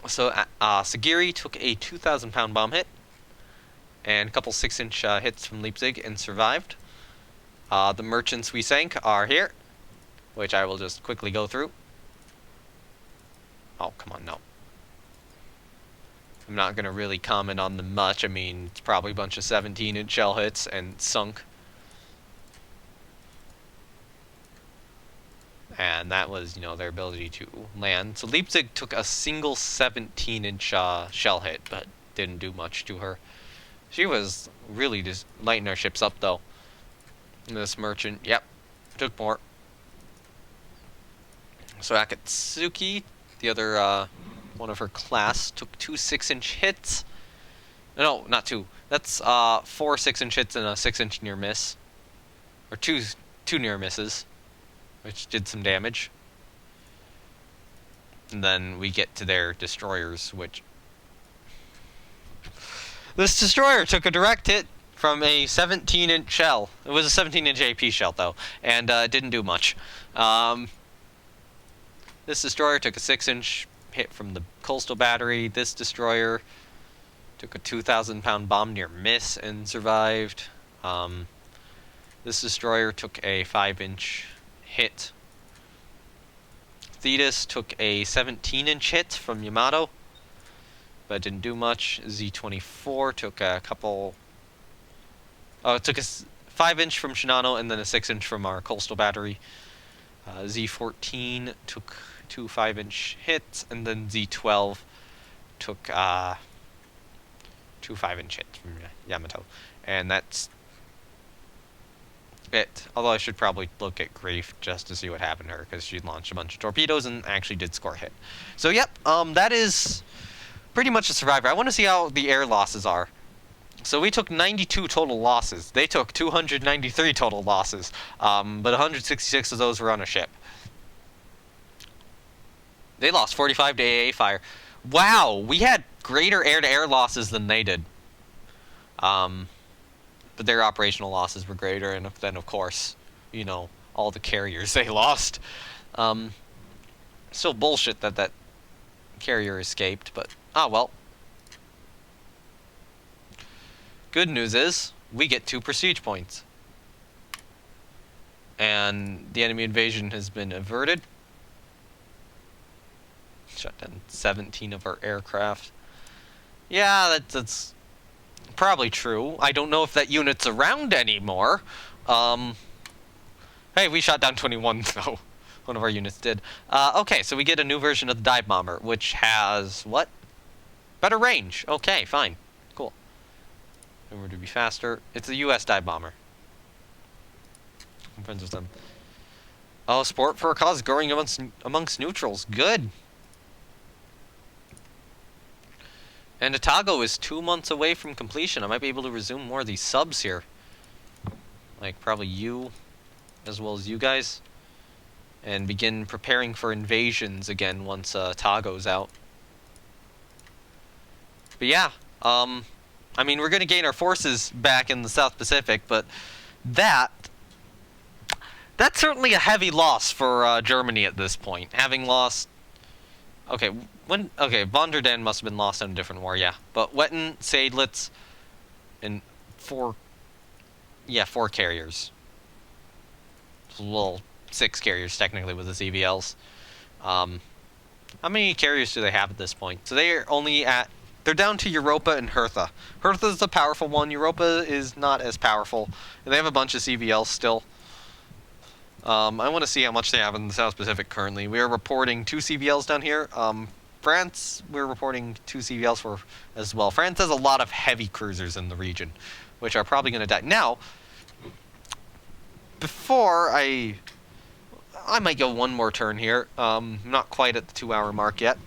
So, Sagiri took a 2,000-pound bomb hit, and a couple 6-inch hits from Leipzig, and survived. The merchants we sank are here, which I will just quickly go through. Oh, come on, no. I'm not going to really comment on them much. I mean, it's probably a bunch of 17-inch shell hits and sunk. And that was, their ability to land. So Leipzig took a single 17-inch shell hit, but didn't do much to her. She was really just lighting our ships up, though. And this merchant, yep, took more. So Akatsuki, the other one of her class, took 2 6-inch hits. No, not 2. That's 4 6-inch hits and a 6-inch near miss. Or two near misses, which did some damage. And then we get to their destroyers, which... This destroyer took a direct hit from a 17-inch shell. It was a 17-inch AP shell, though, and didn't do much. This destroyer took a 6-inch hit from the coastal battery. This destroyer took a 2,000-pound bomb near miss and survived. This destroyer took a 5-inch hit. Thetis took a 17-inch hit from Yamato, but didn't do much. Z-24 took a couple... Oh, it took a 5-inch from Shinano and then a 6-inch from our coastal battery. Z-14 took 2 5-inch hits, and then Z-12 took 2 5-inch hits from Yamato. And that's it. Although I should probably look at Grief just to see what happened to her, because she launched a bunch of torpedoes and actually did score a hit. So yep, that is pretty much a survivor. I want to see how the air losses are. So we took 92 total losses. They took 293 total losses, but 166 of those were on a ship. They lost 45 to AA fire. Wow, we had greater air-to-air losses than they did. But their operational losses were greater, and then, of course, you know, all the carriers they lost. Still bullshit that that carrier escaped, but, ah, well. Good news is, we get 2 prestige points. And the enemy invasion has been averted. Shut down 17 of our aircraft. Yeah, that's probably true. I don't know if that unit's around anymore. Hey, we shot down 21, though. One of our units did. Okay, so we get a new version of the dive bomber, which has, what? Better range. Okay, fine. Cool. And we're to be faster. It's a US dive bomber. I'm friends with them. Oh, sport for a cause growing amongst neutrals. Good. And Otago is 2 months away from completion. I might be able to resume more of these subs here. Like, probably you, as well as you guys. And begin preparing for invasions again once Otago's out. But yeah, I mean, we're going to gain our forces back in the South Pacific, but that's certainly a heavy loss for Germany at this point. Having lost... Okay, Von der Den must have been lost in a different war, yeah. But Wetten, Seydlitz, and 4 carriers. Well, 6 carriers, technically, with the CVLs. How many carriers do they have at this point? So they're only at... They're down to Europa and Hertha. Hertha's the powerful one. Europa is not as powerful. And they have a bunch of CVLs still. I want to see how much they have in the South Pacific currently. We are reporting 2 CVLs down here. France, we're reporting 2 CVLs for as well. France has a lot of heavy cruisers in the region, which are probably going to die. Now, before I might go one more turn here. Not quite at the 2-hour mark yet.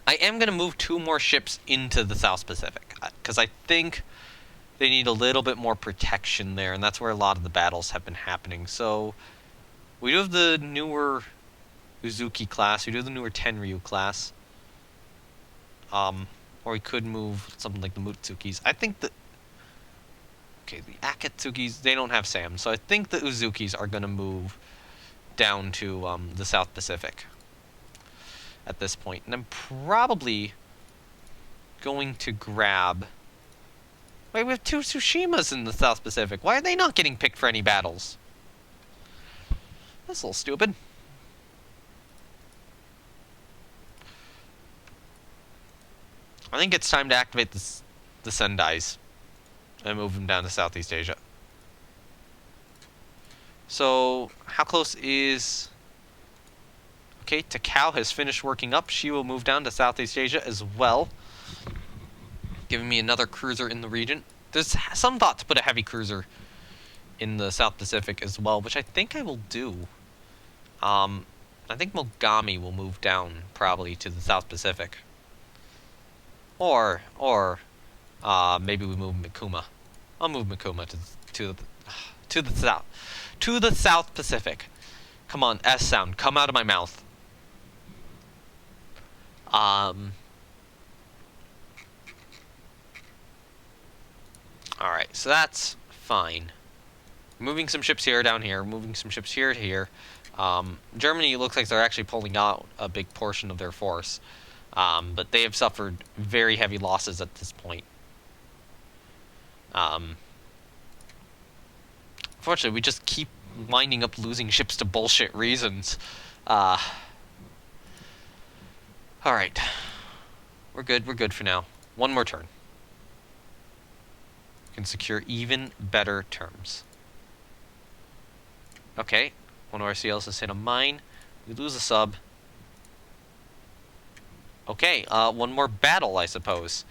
I am going to move 2 more ships into the South Pacific, because I think they need a little bit more protection there, and that's where a lot of the battles have been happening. So, we do have the newer Uzuki class, we do have the newer Tenryu class. Or we could move something like the Mutsukis. I think that... Okay, the Akatsukis, they don't have SAM, so I think the Uzukis are going to move down to the South Pacific at this point. And I'm probably going to grab... Wait, we have 2 Tsushimas in the South Pacific. Why are they not getting picked for any battles? That's a little stupid. I think it's time to activate the Sendais and move them down to Southeast Asia. So, how close is... Okay, Takao has finished working up. She will move down to Southeast Asia as well, giving me another cruiser in the region. There's some thought to put a heavy cruiser in the South Pacific as well, which I think I will do. I think Mogami will move down probably to the South Pacific. Or maybe we move Mikuma. I'll move Mikuma to the South Pacific. Come on, S sound, come out of my mouth. Alright, so that's fine. Moving some ships here, down here. Moving some ships here to here. Germany looks like they're actually pulling out a big portion of their force. But they have suffered very heavy losses at this point. Unfortunately, we just keep winding up losing ships to bullshit reasons. Alright. We're good for now. One more turn. We can secure even better terms. Okay. One of our CLs has hit a mine. We lose a sub. Okay, one more battle, I suppose.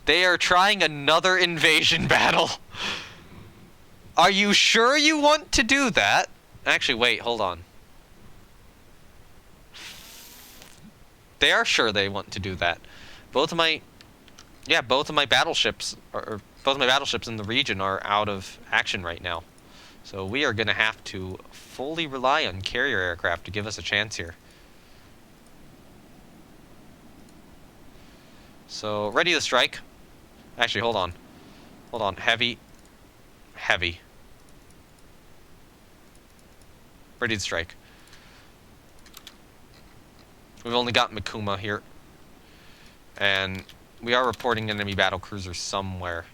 They are trying another invasion battle. Are you sure you want to do that? Actually, wait, hold on. They are sure they want to do that. Both of my battleships, or both of my battleships in the region are out of action right now. So we are going to have to fully rely on carrier aircraft to give us a chance here. So, ready to strike. Actually, hold on. Hold on. Heavy. Heavy. Ready to strike. We've only got Mikuma here. And we are reporting enemy battlecruisers somewhere.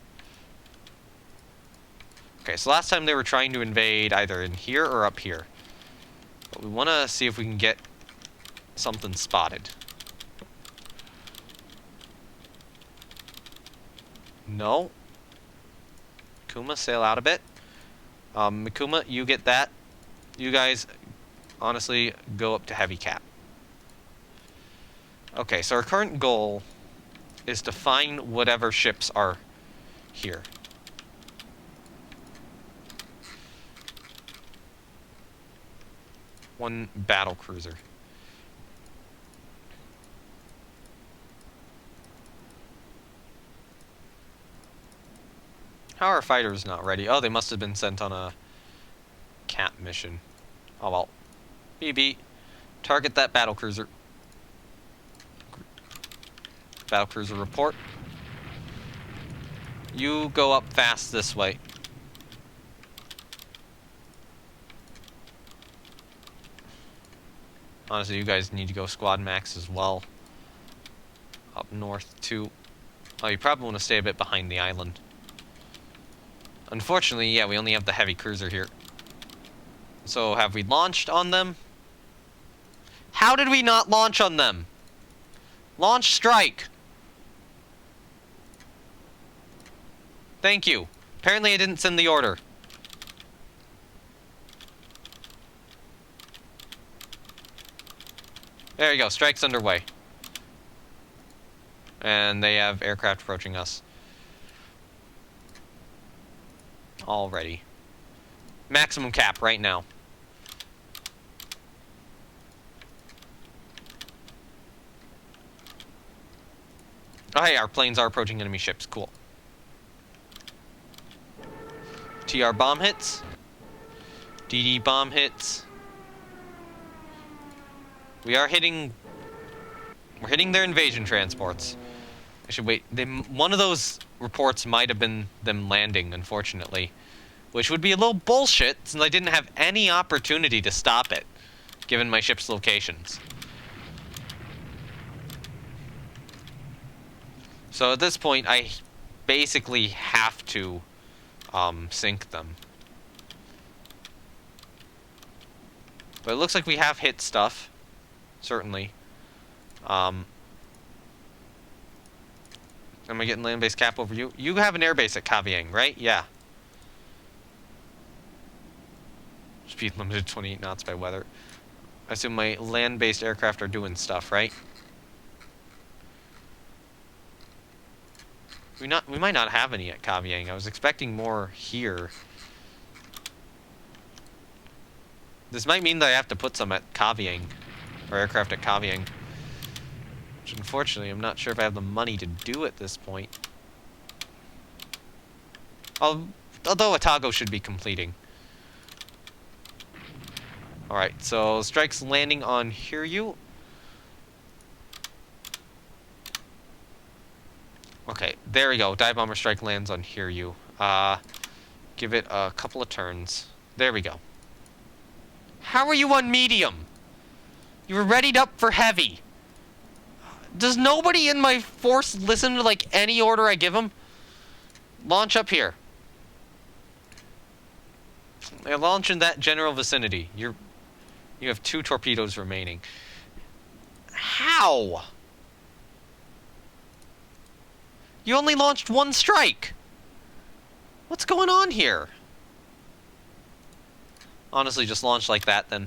Okay, so last time they were trying to invade either in here or up here. But we want to see if we can get something spotted. No. Mikuma, sail out a bit. Mikuma, you get that. You guys, honestly, go up to heavy cap. Okay, so our current goal is to find whatever ships are here. One battle cruiser. How are our fighters not ready? Oh, they must have been sent on a cap mission. Oh well. BB, target that battle cruiser. Battle cruiser report. You go up fast this way. Honestly, you guys need to go squad max as well. Up north too. Oh, you probably want to stay a bit behind the island. Unfortunately, yeah, we only have the heavy cruiser here. So, have we launched on them? How did we not launch on them? Launch strike! Thank you. Apparently I didn't send the order. There you go, strike's underway. And they have aircraft approaching us. Already. Maximum cap right now. Oh hey, our planes are approaching enemy ships, cool. TR bomb hits. DD bomb hits. We're hitting their invasion transports. Actually, wait, one of those reports might have been them landing, unfortunately. Which would be a little bullshit, since I didn't have any opportunity to stop it, given my ship's locations. So at this point, I basically have to sink them. But it looks like we have hit stuff. Certainly. Am I getting land-based cap over you? You have an airbase at Kavieng, right? Yeah. Speed limited 28 knots by weather. I assume my land-based aircraft are doing stuff, right? We might not have any at Kavieng. I was expecting more here. This might mean that I have to put some at Kavieng, or aircraft at Kavieng. Which unfortunately I'm not sure if I have the money to do at this point. Although Atago should be completing. Alright, so strike's landing on Hiryu. Okay, there we go. Dive bomber strike lands on Hiryu. Give it a couple of turns. There we go. How are you on medium? You were readied up for heavy. Does nobody in my force listen to, like, any order I give them? Launch up here. I launch in that general vicinity. You have 2 torpedoes remaining. How? You only launched 1 strike. What's going on here? Honestly, just launch like that, then.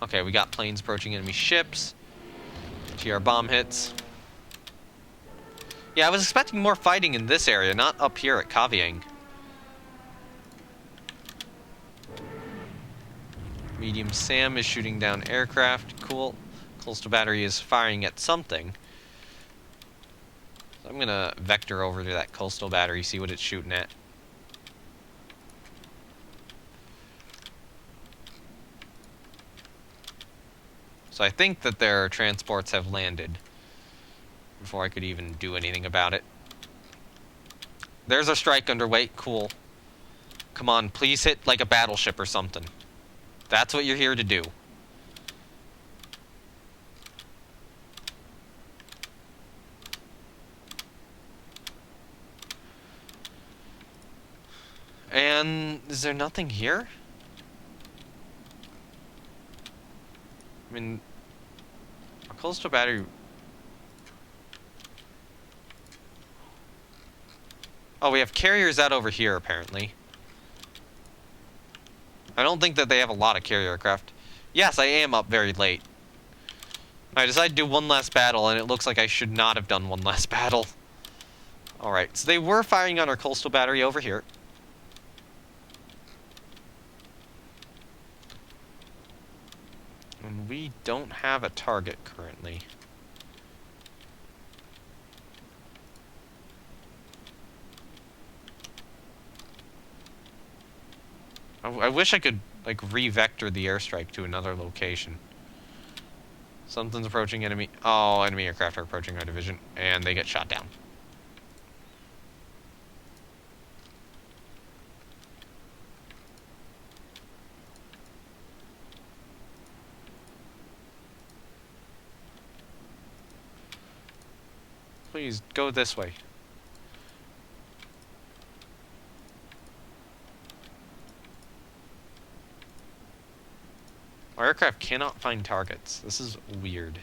Okay, we got planes approaching enemy ships. TR bomb hits. Yeah, I was expecting more fighting in this area, not up here at Kavieng. Medium Sam is shooting down aircraft. Cool. Coastal Battery is firing at something. So I'm gonna vector over to that Coastal Battery, see what it's shooting at. So I think that their transports have landed before I could even do anything about it. There's a strike underway. Cool. Come on, please hit like a battleship or something. That's what you're here to do. And is there nothing here? I mean, a Coastal Battery... Oh, we have carriers out over here, apparently. I don't think that they have a lot of carrier aircraft. Yes, I am up very late. I decided to do one last battle, and it looks like I should not have done one last battle. Alright, so they were firing on our Coastal Battery over here. And we don't have a target currently. I wish I could, like, re-vector the airstrike to another location. Something's approaching enemy... Oh, enemy aircraft are approaching our division, and they get shot down. Please, go this way. Our aircraft cannot find targets. This is weird.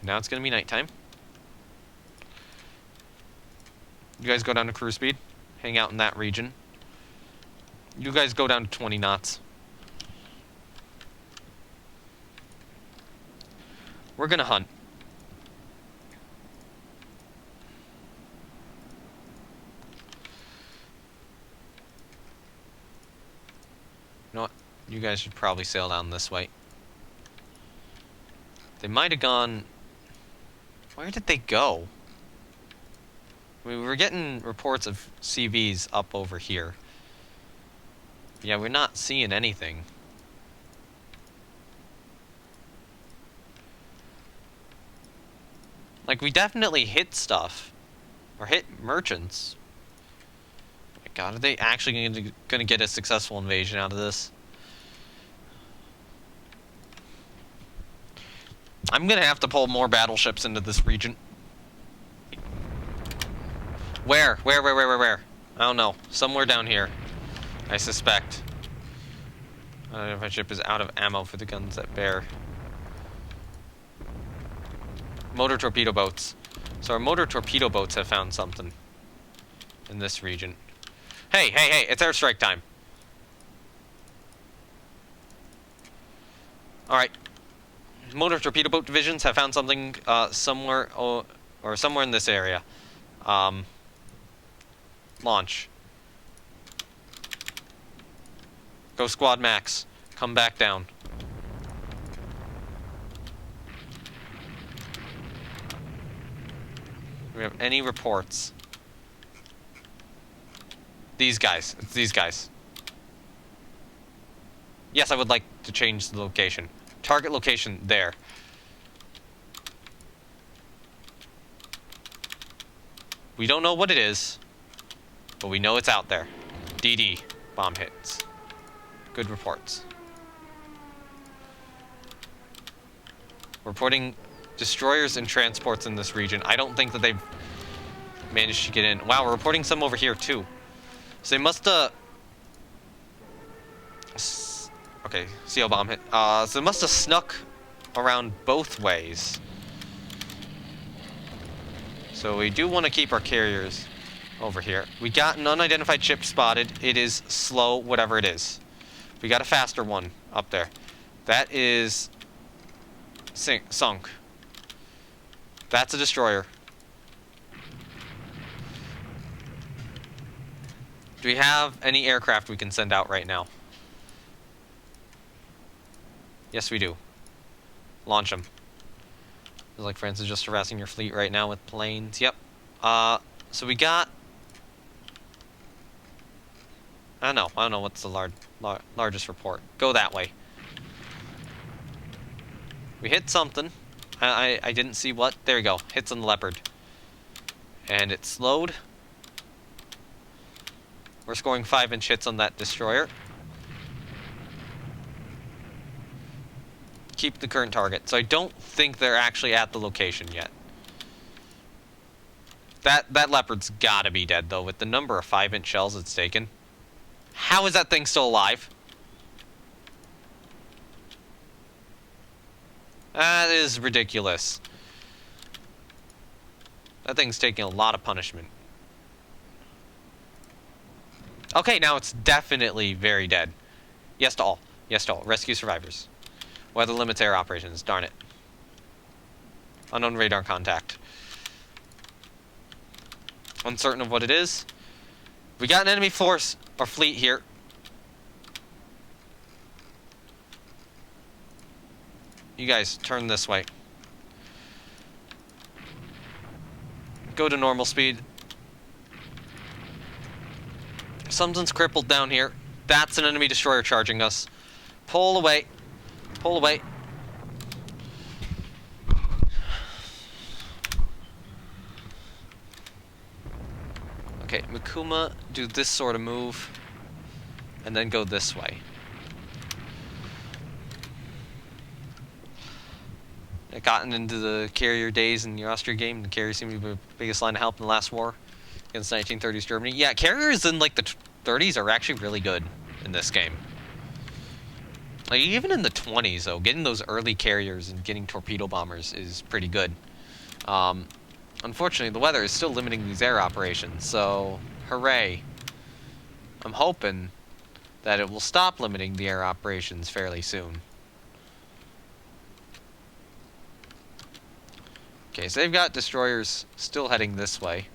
Now it's gonna be nighttime. You guys go down to cruise speed. Hang out in that region. You guys go down to 20 knots. We're gonna hunt. You know what? You guys should probably sail down this way. They might have gone... Where did they go? I mean, we were getting reports of CVs up over here. Yeah, we're not seeing anything. Like, we definitely hit stuff. Or hit merchants. Oh my god, are they actually gonna get a successful invasion out of this? I'm gonna have to pull more battleships into this region. Where? Where? I don't know. Somewhere down here. I suspect. I don't know if my ship is out of ammo for the guns that bear. Motor torpedo boats. So our motor torpedo boats have found something in this region. Hey, it's airstrike time. Alright. Motor torpedo boat divisions have found something somewhere or somewhere in this area. Launch. Go Squad Max. Come back down. Do we have any reports? These guys. It's these guys. Yes, I would like to change the location. Target location there. We don't know what it is, but we know it's out there. DD. Bomb hits. Good reports. Reporting destroyers and transports in this region. I don't think that they've managed to get in. Wow, we're reporting some over here too. So they must okay, CO bomb hit. So they must have snuck around both ways. So we do want to keep our carriers over here. We got an unidentified ship spotted. It is slow, whatever it is. We got a faster one up there. That is sunk. That's a destroyer. Do we have any aircraft we can send out right now? Yes, we do. Launch them. Like France is just harassing your fleet right now with planes. Yep. So we got... I don't know what's the largest report. Go that way. We hit something. I didn't see what. There we go. Hits on the Leopard. And it slowed. We're scoring 5-inch hits on that destroyer. Keep the current target. So I don't think they're actually at the location yet. That Leopard's gotta be dead, though, with the number of 5-inch shells it's taken. How is that thing still alive? That is ridiculous. That thing's taking a lot of punishment. Okay, now it's definitely very dead. Yes to all. Yes to all. Rescue survivors. Weather limits air operations. Darn it. Unknown radar contact. Uncertain of what it is. We got an enemy force or fleet here. You guys, turn this way. Go to normal speed. Something's crippled down here. That's an enemy destroyer charging us. Pull away. Pull away. Okay, Mikuma, do this sort of move. And then go this way. I've gotten into the carrier days in the Austria game. The carrier seemed to be the biggest line of help in the last war against 1930s Germany. Yeah, carriers in like the 30s are actually really good in this game. Like even in the 20s, though, getting those early carriers and getting torpedo bombers is pretty good. Unfortunately, the weather is still limiting these air operations, so hooray. I'm hoping that it will stop limiting the air operations fairly soon. Okay, so they've got destroyers still heading this way.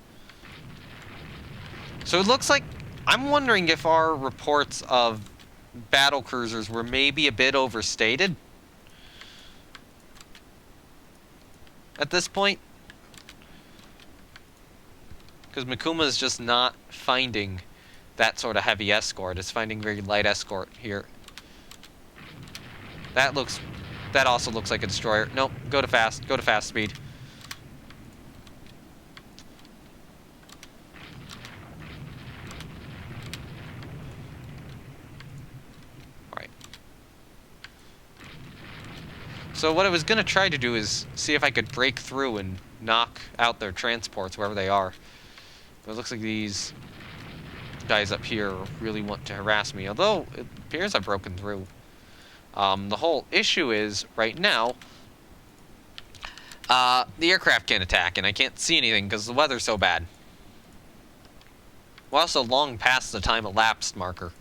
So it looks like... I'm wondering if our reports of battle cruisers were maybe a bit overstated at this point. Because Mikuma is just not finding that sort of heavy escort. It's finding very light escort here. That also looks like a destroyer. Nope, go to fast speed. So what I was going to try to do is see if I could break through and knock out their transports wherever they are. But it looks like these guys up here really want to harass me, although it appears I've broken through. The whole issue is, right now, the aircraft can't attack, and I can't see anything because the weather's so bad. We're also long past the time elapsed marker.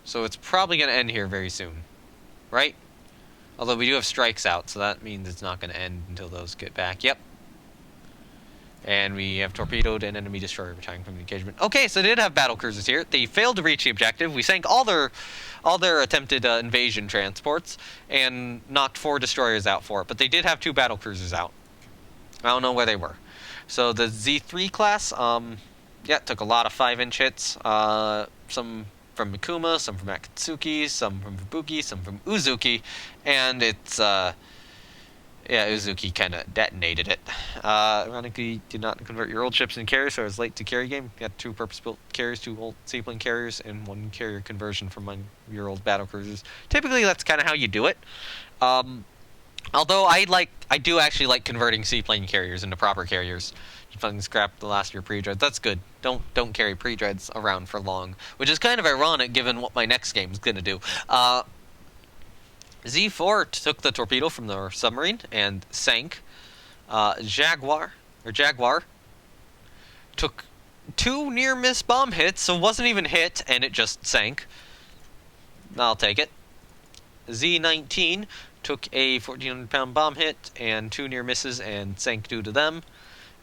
So it's probably going to end here very soon, right? Although we do have strikes out, so that means it's not going to end until those get back. Yep. And we have torpedoed an enemy destroyer retiring from the engagement. Okay, so they did have battle cruisers here. They failed to reach the objective. We sank all their attempted invasion transports and knocked 4 destroyers out for it. But they did have 2 battle cruisers out. I don't know where they were. So the Z3 class, yeah, took a lot of 5-inch hits. Some from Mikuma, some from Akatsuki, some from Fubuki, some from Uzuki, and it's, yeah, Uzuki kind of detonated it. Ironically, did not convert your old ships into carriers, so I was late to carry game. Got 2 purpose-built carriers, 2 old seaplane carriers, and 1 carrier conversion from your old battle cruisers. Typically, that's kind of how you do it. Although I do actually like converting seaplane carriers into proper carriers. You fucking scrap the last of your pre-dreads. That's good. Don't carry pre-dreads around for long, which is kind of ironic given what my next game is gonna do. Z4 took the torpedo from their submarine and sank. Jaguar took 2 near-miss bomb hits, so it wasn't even hit, and it just sank. I'll take it. Z19 took a 1,400-pound bomb hit and 2 near misses and sank due to them.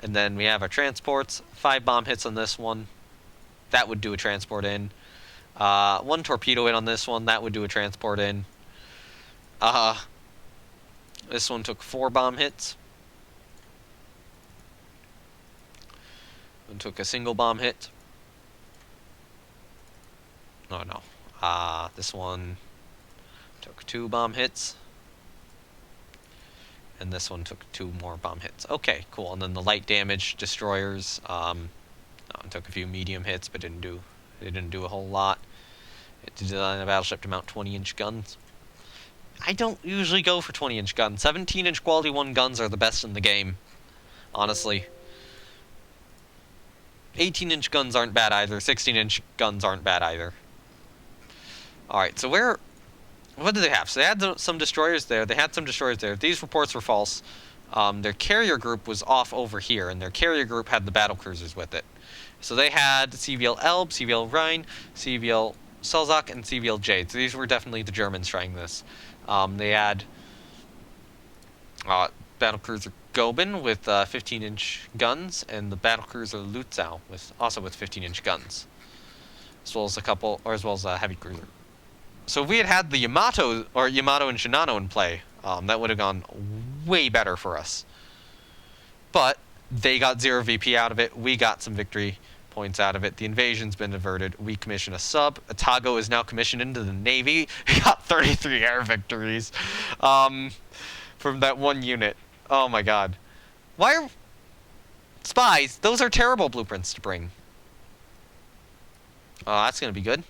And then we have our transports. 5 bomb hits on this one. That would do a transport in. 1 torpedo in on this one. That would do a transport in. This one took 4 bomb hits. One took a single bomb hit. Oh no. This one took 2 bomb hits. And this one took 2 more bomb hits. Okay, cool. And then the light damage destroyers. That one took a few medium hits, but didn't do a whole lot. It designed a battleship to mount 20-inch guns. I don't usually go for 20-inch guns. 17-inch quality 1 guns are the best in the game, honestly. 18-inch guns aren't bad either. 16-inch guns aren't bad either. Alright, so what did they have? So they had some destroyers there. They had some destroyers there. These reports were false. Their carrier group was off over here, and their carrier group had the battle cruisers with it. So they had CVL Elbe, CVL Rhine, CVL Selzach, and CVL Jade. So these were definitely the Germans trying this. They had battlecruiser Goben with 15-inch guns, and the battlecruiser Lutzow also with 15-inch guns, as well as a heavy cruiser. So if we had the Yamato and Shinano in play, that would have gone way better for us. But they got 0 VP out of it. We got some victory points out of it. The invasion's been averted. We commissioned a sub. Atago is now commissioned into the Navy. We got 33 air victories from that one unit. Oh my god. Why are spies? Those are terrible blueprints to bring. Oh, that's going to be good.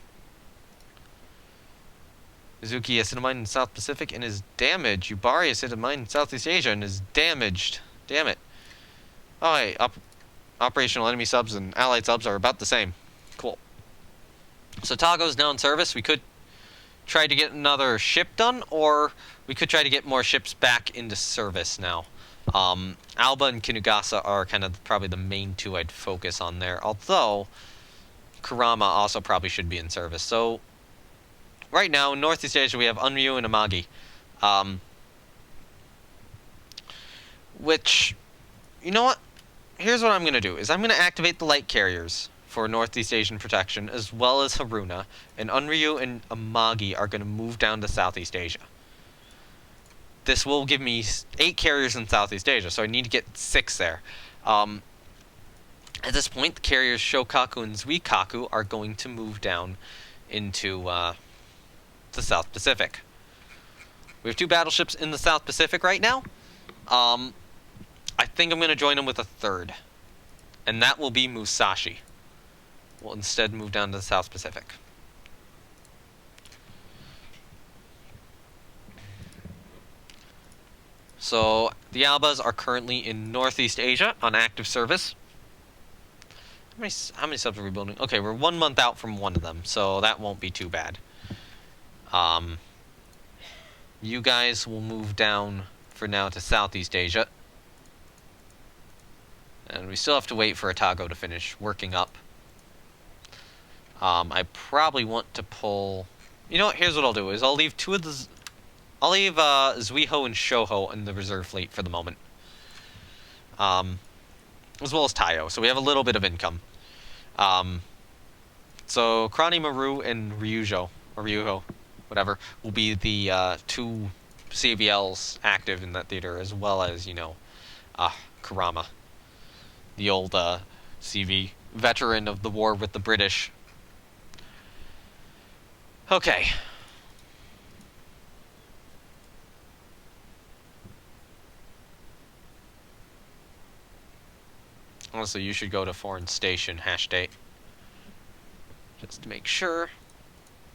Izuki has hit a mine in the South Pacific and is damaged. Yubari has hit a mine in Southeast Asia and is damaged. Damn it. Oh, hey, operational enemy subs and allied subs are about the same. Cool. So Tago's now in service. We could try to get another ship done, or we could try to get more ships back into service now. Alba and Kinugasa are kind of probably the main 2 I'd focus on there, although Kurama also probably should be in service. So right now, in Northeast Asia, we have Unryu and Amagi. Which, you know what? Here's what I'm going to do, is I'm going to activate the light carriers for Northeast Asian protection, as well as Haruna, and Unryu and Amagi are going to move down to Southeast Asia. This will give me 8 carriers in Southeast Asia, so I need to get 6 there. At this point, the carriers Shokaku and Zuikaku are going to move down into the South Pacific. We have 2 battleships in the South Pacific right now. I think I'm going to join them with a 3rd, and that will be Musashi. We'll instead move down to the South Pacific. So the Albas are currently in Northeast Asia on active service. How many subs are we building? Okay, we're 1 month out from one of them, so that won't be too bad. You guys will move down for now to Southeast Asia. And we still have to wait for Atago to finish working up. I probably want to pull... You know what? Here's what I'll do, is I'll leave Zuiho and Shoho in the reserve fleet for the moment. As well as Taiyo, so we have a little bit of income. So Krani Maru and Ryuho, whatever, will be the 2 CVLs active in that theater, as well as, Kurama, the old CV veteran of the war with the British. Okay. Honestly, you should go to foreign station #date. Just to make sure.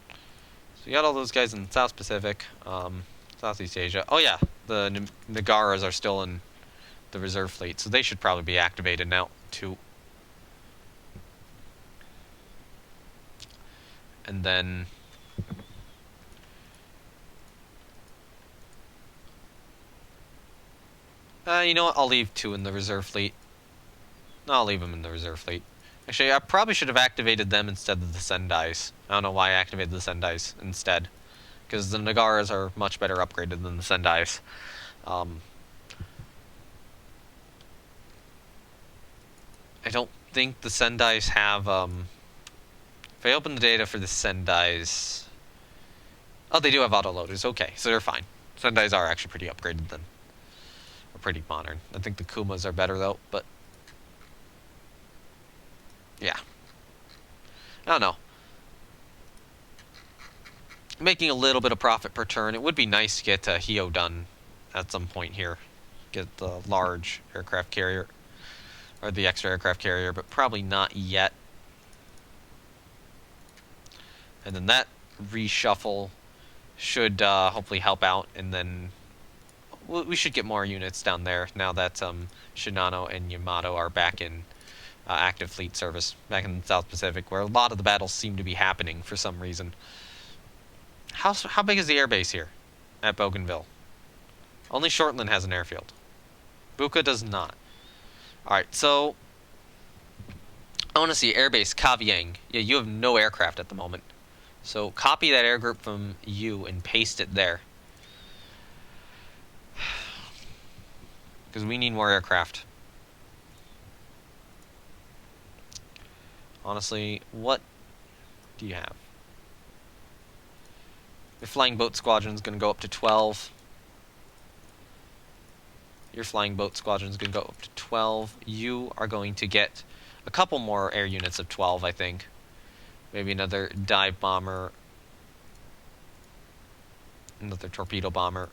So you got all those guys in the South Pacific, Southeast Asia. Oh yeah, the Nagaras are still in the reserve fleet, so they should probably be activated now too. And then you know what? I'll leave 2 in the reserve fleet. No, I'll leave them in the reserve fleet. Actually, I probably should have activated them instead of the Sendais. I don't know why I activated the Sendais instead, because the Nagaras are much better upgraded than the Sendais. I don't think the Sendais have, if I open the data for the Sendais... Oh, they do have autoloaders. Okay, so they're fine. Sendais are actually pretty upgraded then. Or pretty modern. I think the Kumas are better, though, but... Yeah. I don't know. Making a little bit of profit per turn. It would be nice to get Hio done at some point here. Get the large aircraft carrier. Or the extra aircraft carrier, but probably not yet. And then that reshuffle should hopefully help out, and then we should get more units down there now that Shinano and Yamato are back in active fleet service, back in the South Pacific, where a lot of the battles seem to be happening for some reason. How big is the airbase here at Bougainville? Only Shortland has an airfield. Buka does not. Alright, so I want to see airbase Kavieng. Yeah, you have no aircraft at the moment. So copy that air group from you and paste it there. Because we need more aircraft. Honestly, what do you have? Your flying boat squadron is going to go up to 12. Your flying boat squadron is going to go up to 12. You are going to get a couple more air units of 12, I think. Maybe another dive bomber. Another torpedo bomber.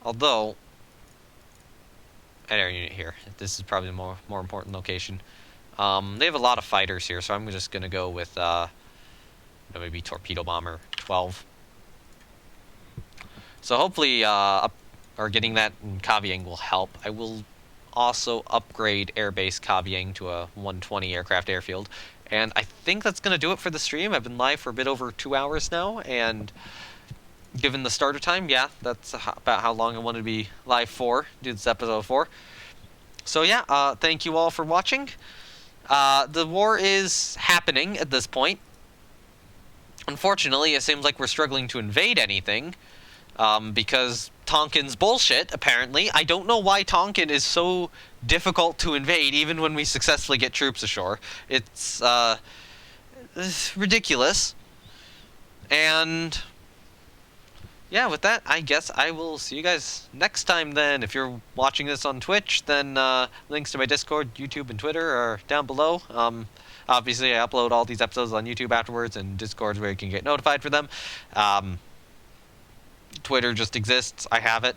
Although, an air unit here. This is probably the more important location. They have a lot of fighters here, so I'm just going to go with maybe torpedo bomber 12. So hopefully, getting that in Kavieng will help. I will also upgrade Airbase Kavieng to a 120 aircraft airfield. And I think that's going to do it for the stream. I've been live for a bit over 2 hours now, and given the starter time, yeah, that's about how long I wanted to be live for, do this episode 4. So yeah, thank you all for watching. The war is happening at this point. Unfortunately, it seems like we're struggling to invade anything, because Tonkin's bullshit, apparently. I don't know why Tonkin is so difficult to invade, even when we successfully get troops ashore. It's ridiculous. And yeah, with that, I guess I will see you guys next time then. If you're watching this on Twitch, then links to my Discord, YouTube, and Twitter are down below. Obviously, I upload all these episodes on YouTube afterwards, and Discord's where you can get notified for them. Twitter just exists. I have it.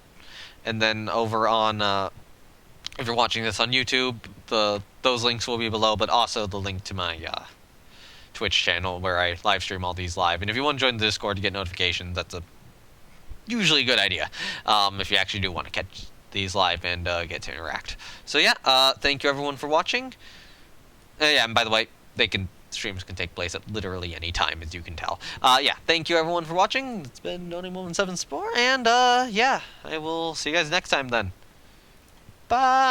And then over on, if you're watching this on YouTube, those links will be below, but also the link to my Twitch channel where I live stream all these live. And if you want to join the Discord to get notifications, that's usually a good idea, if you actually do want to catch these live and get to interact. So yeah, thank you everyone for watching. Yeah, and by the way, streams can take place at literally any time, as you can tell. Yeah, thank you everyone for watching. It's been Noni7 Spore, and yeah, I will see you guys next time then. Bye!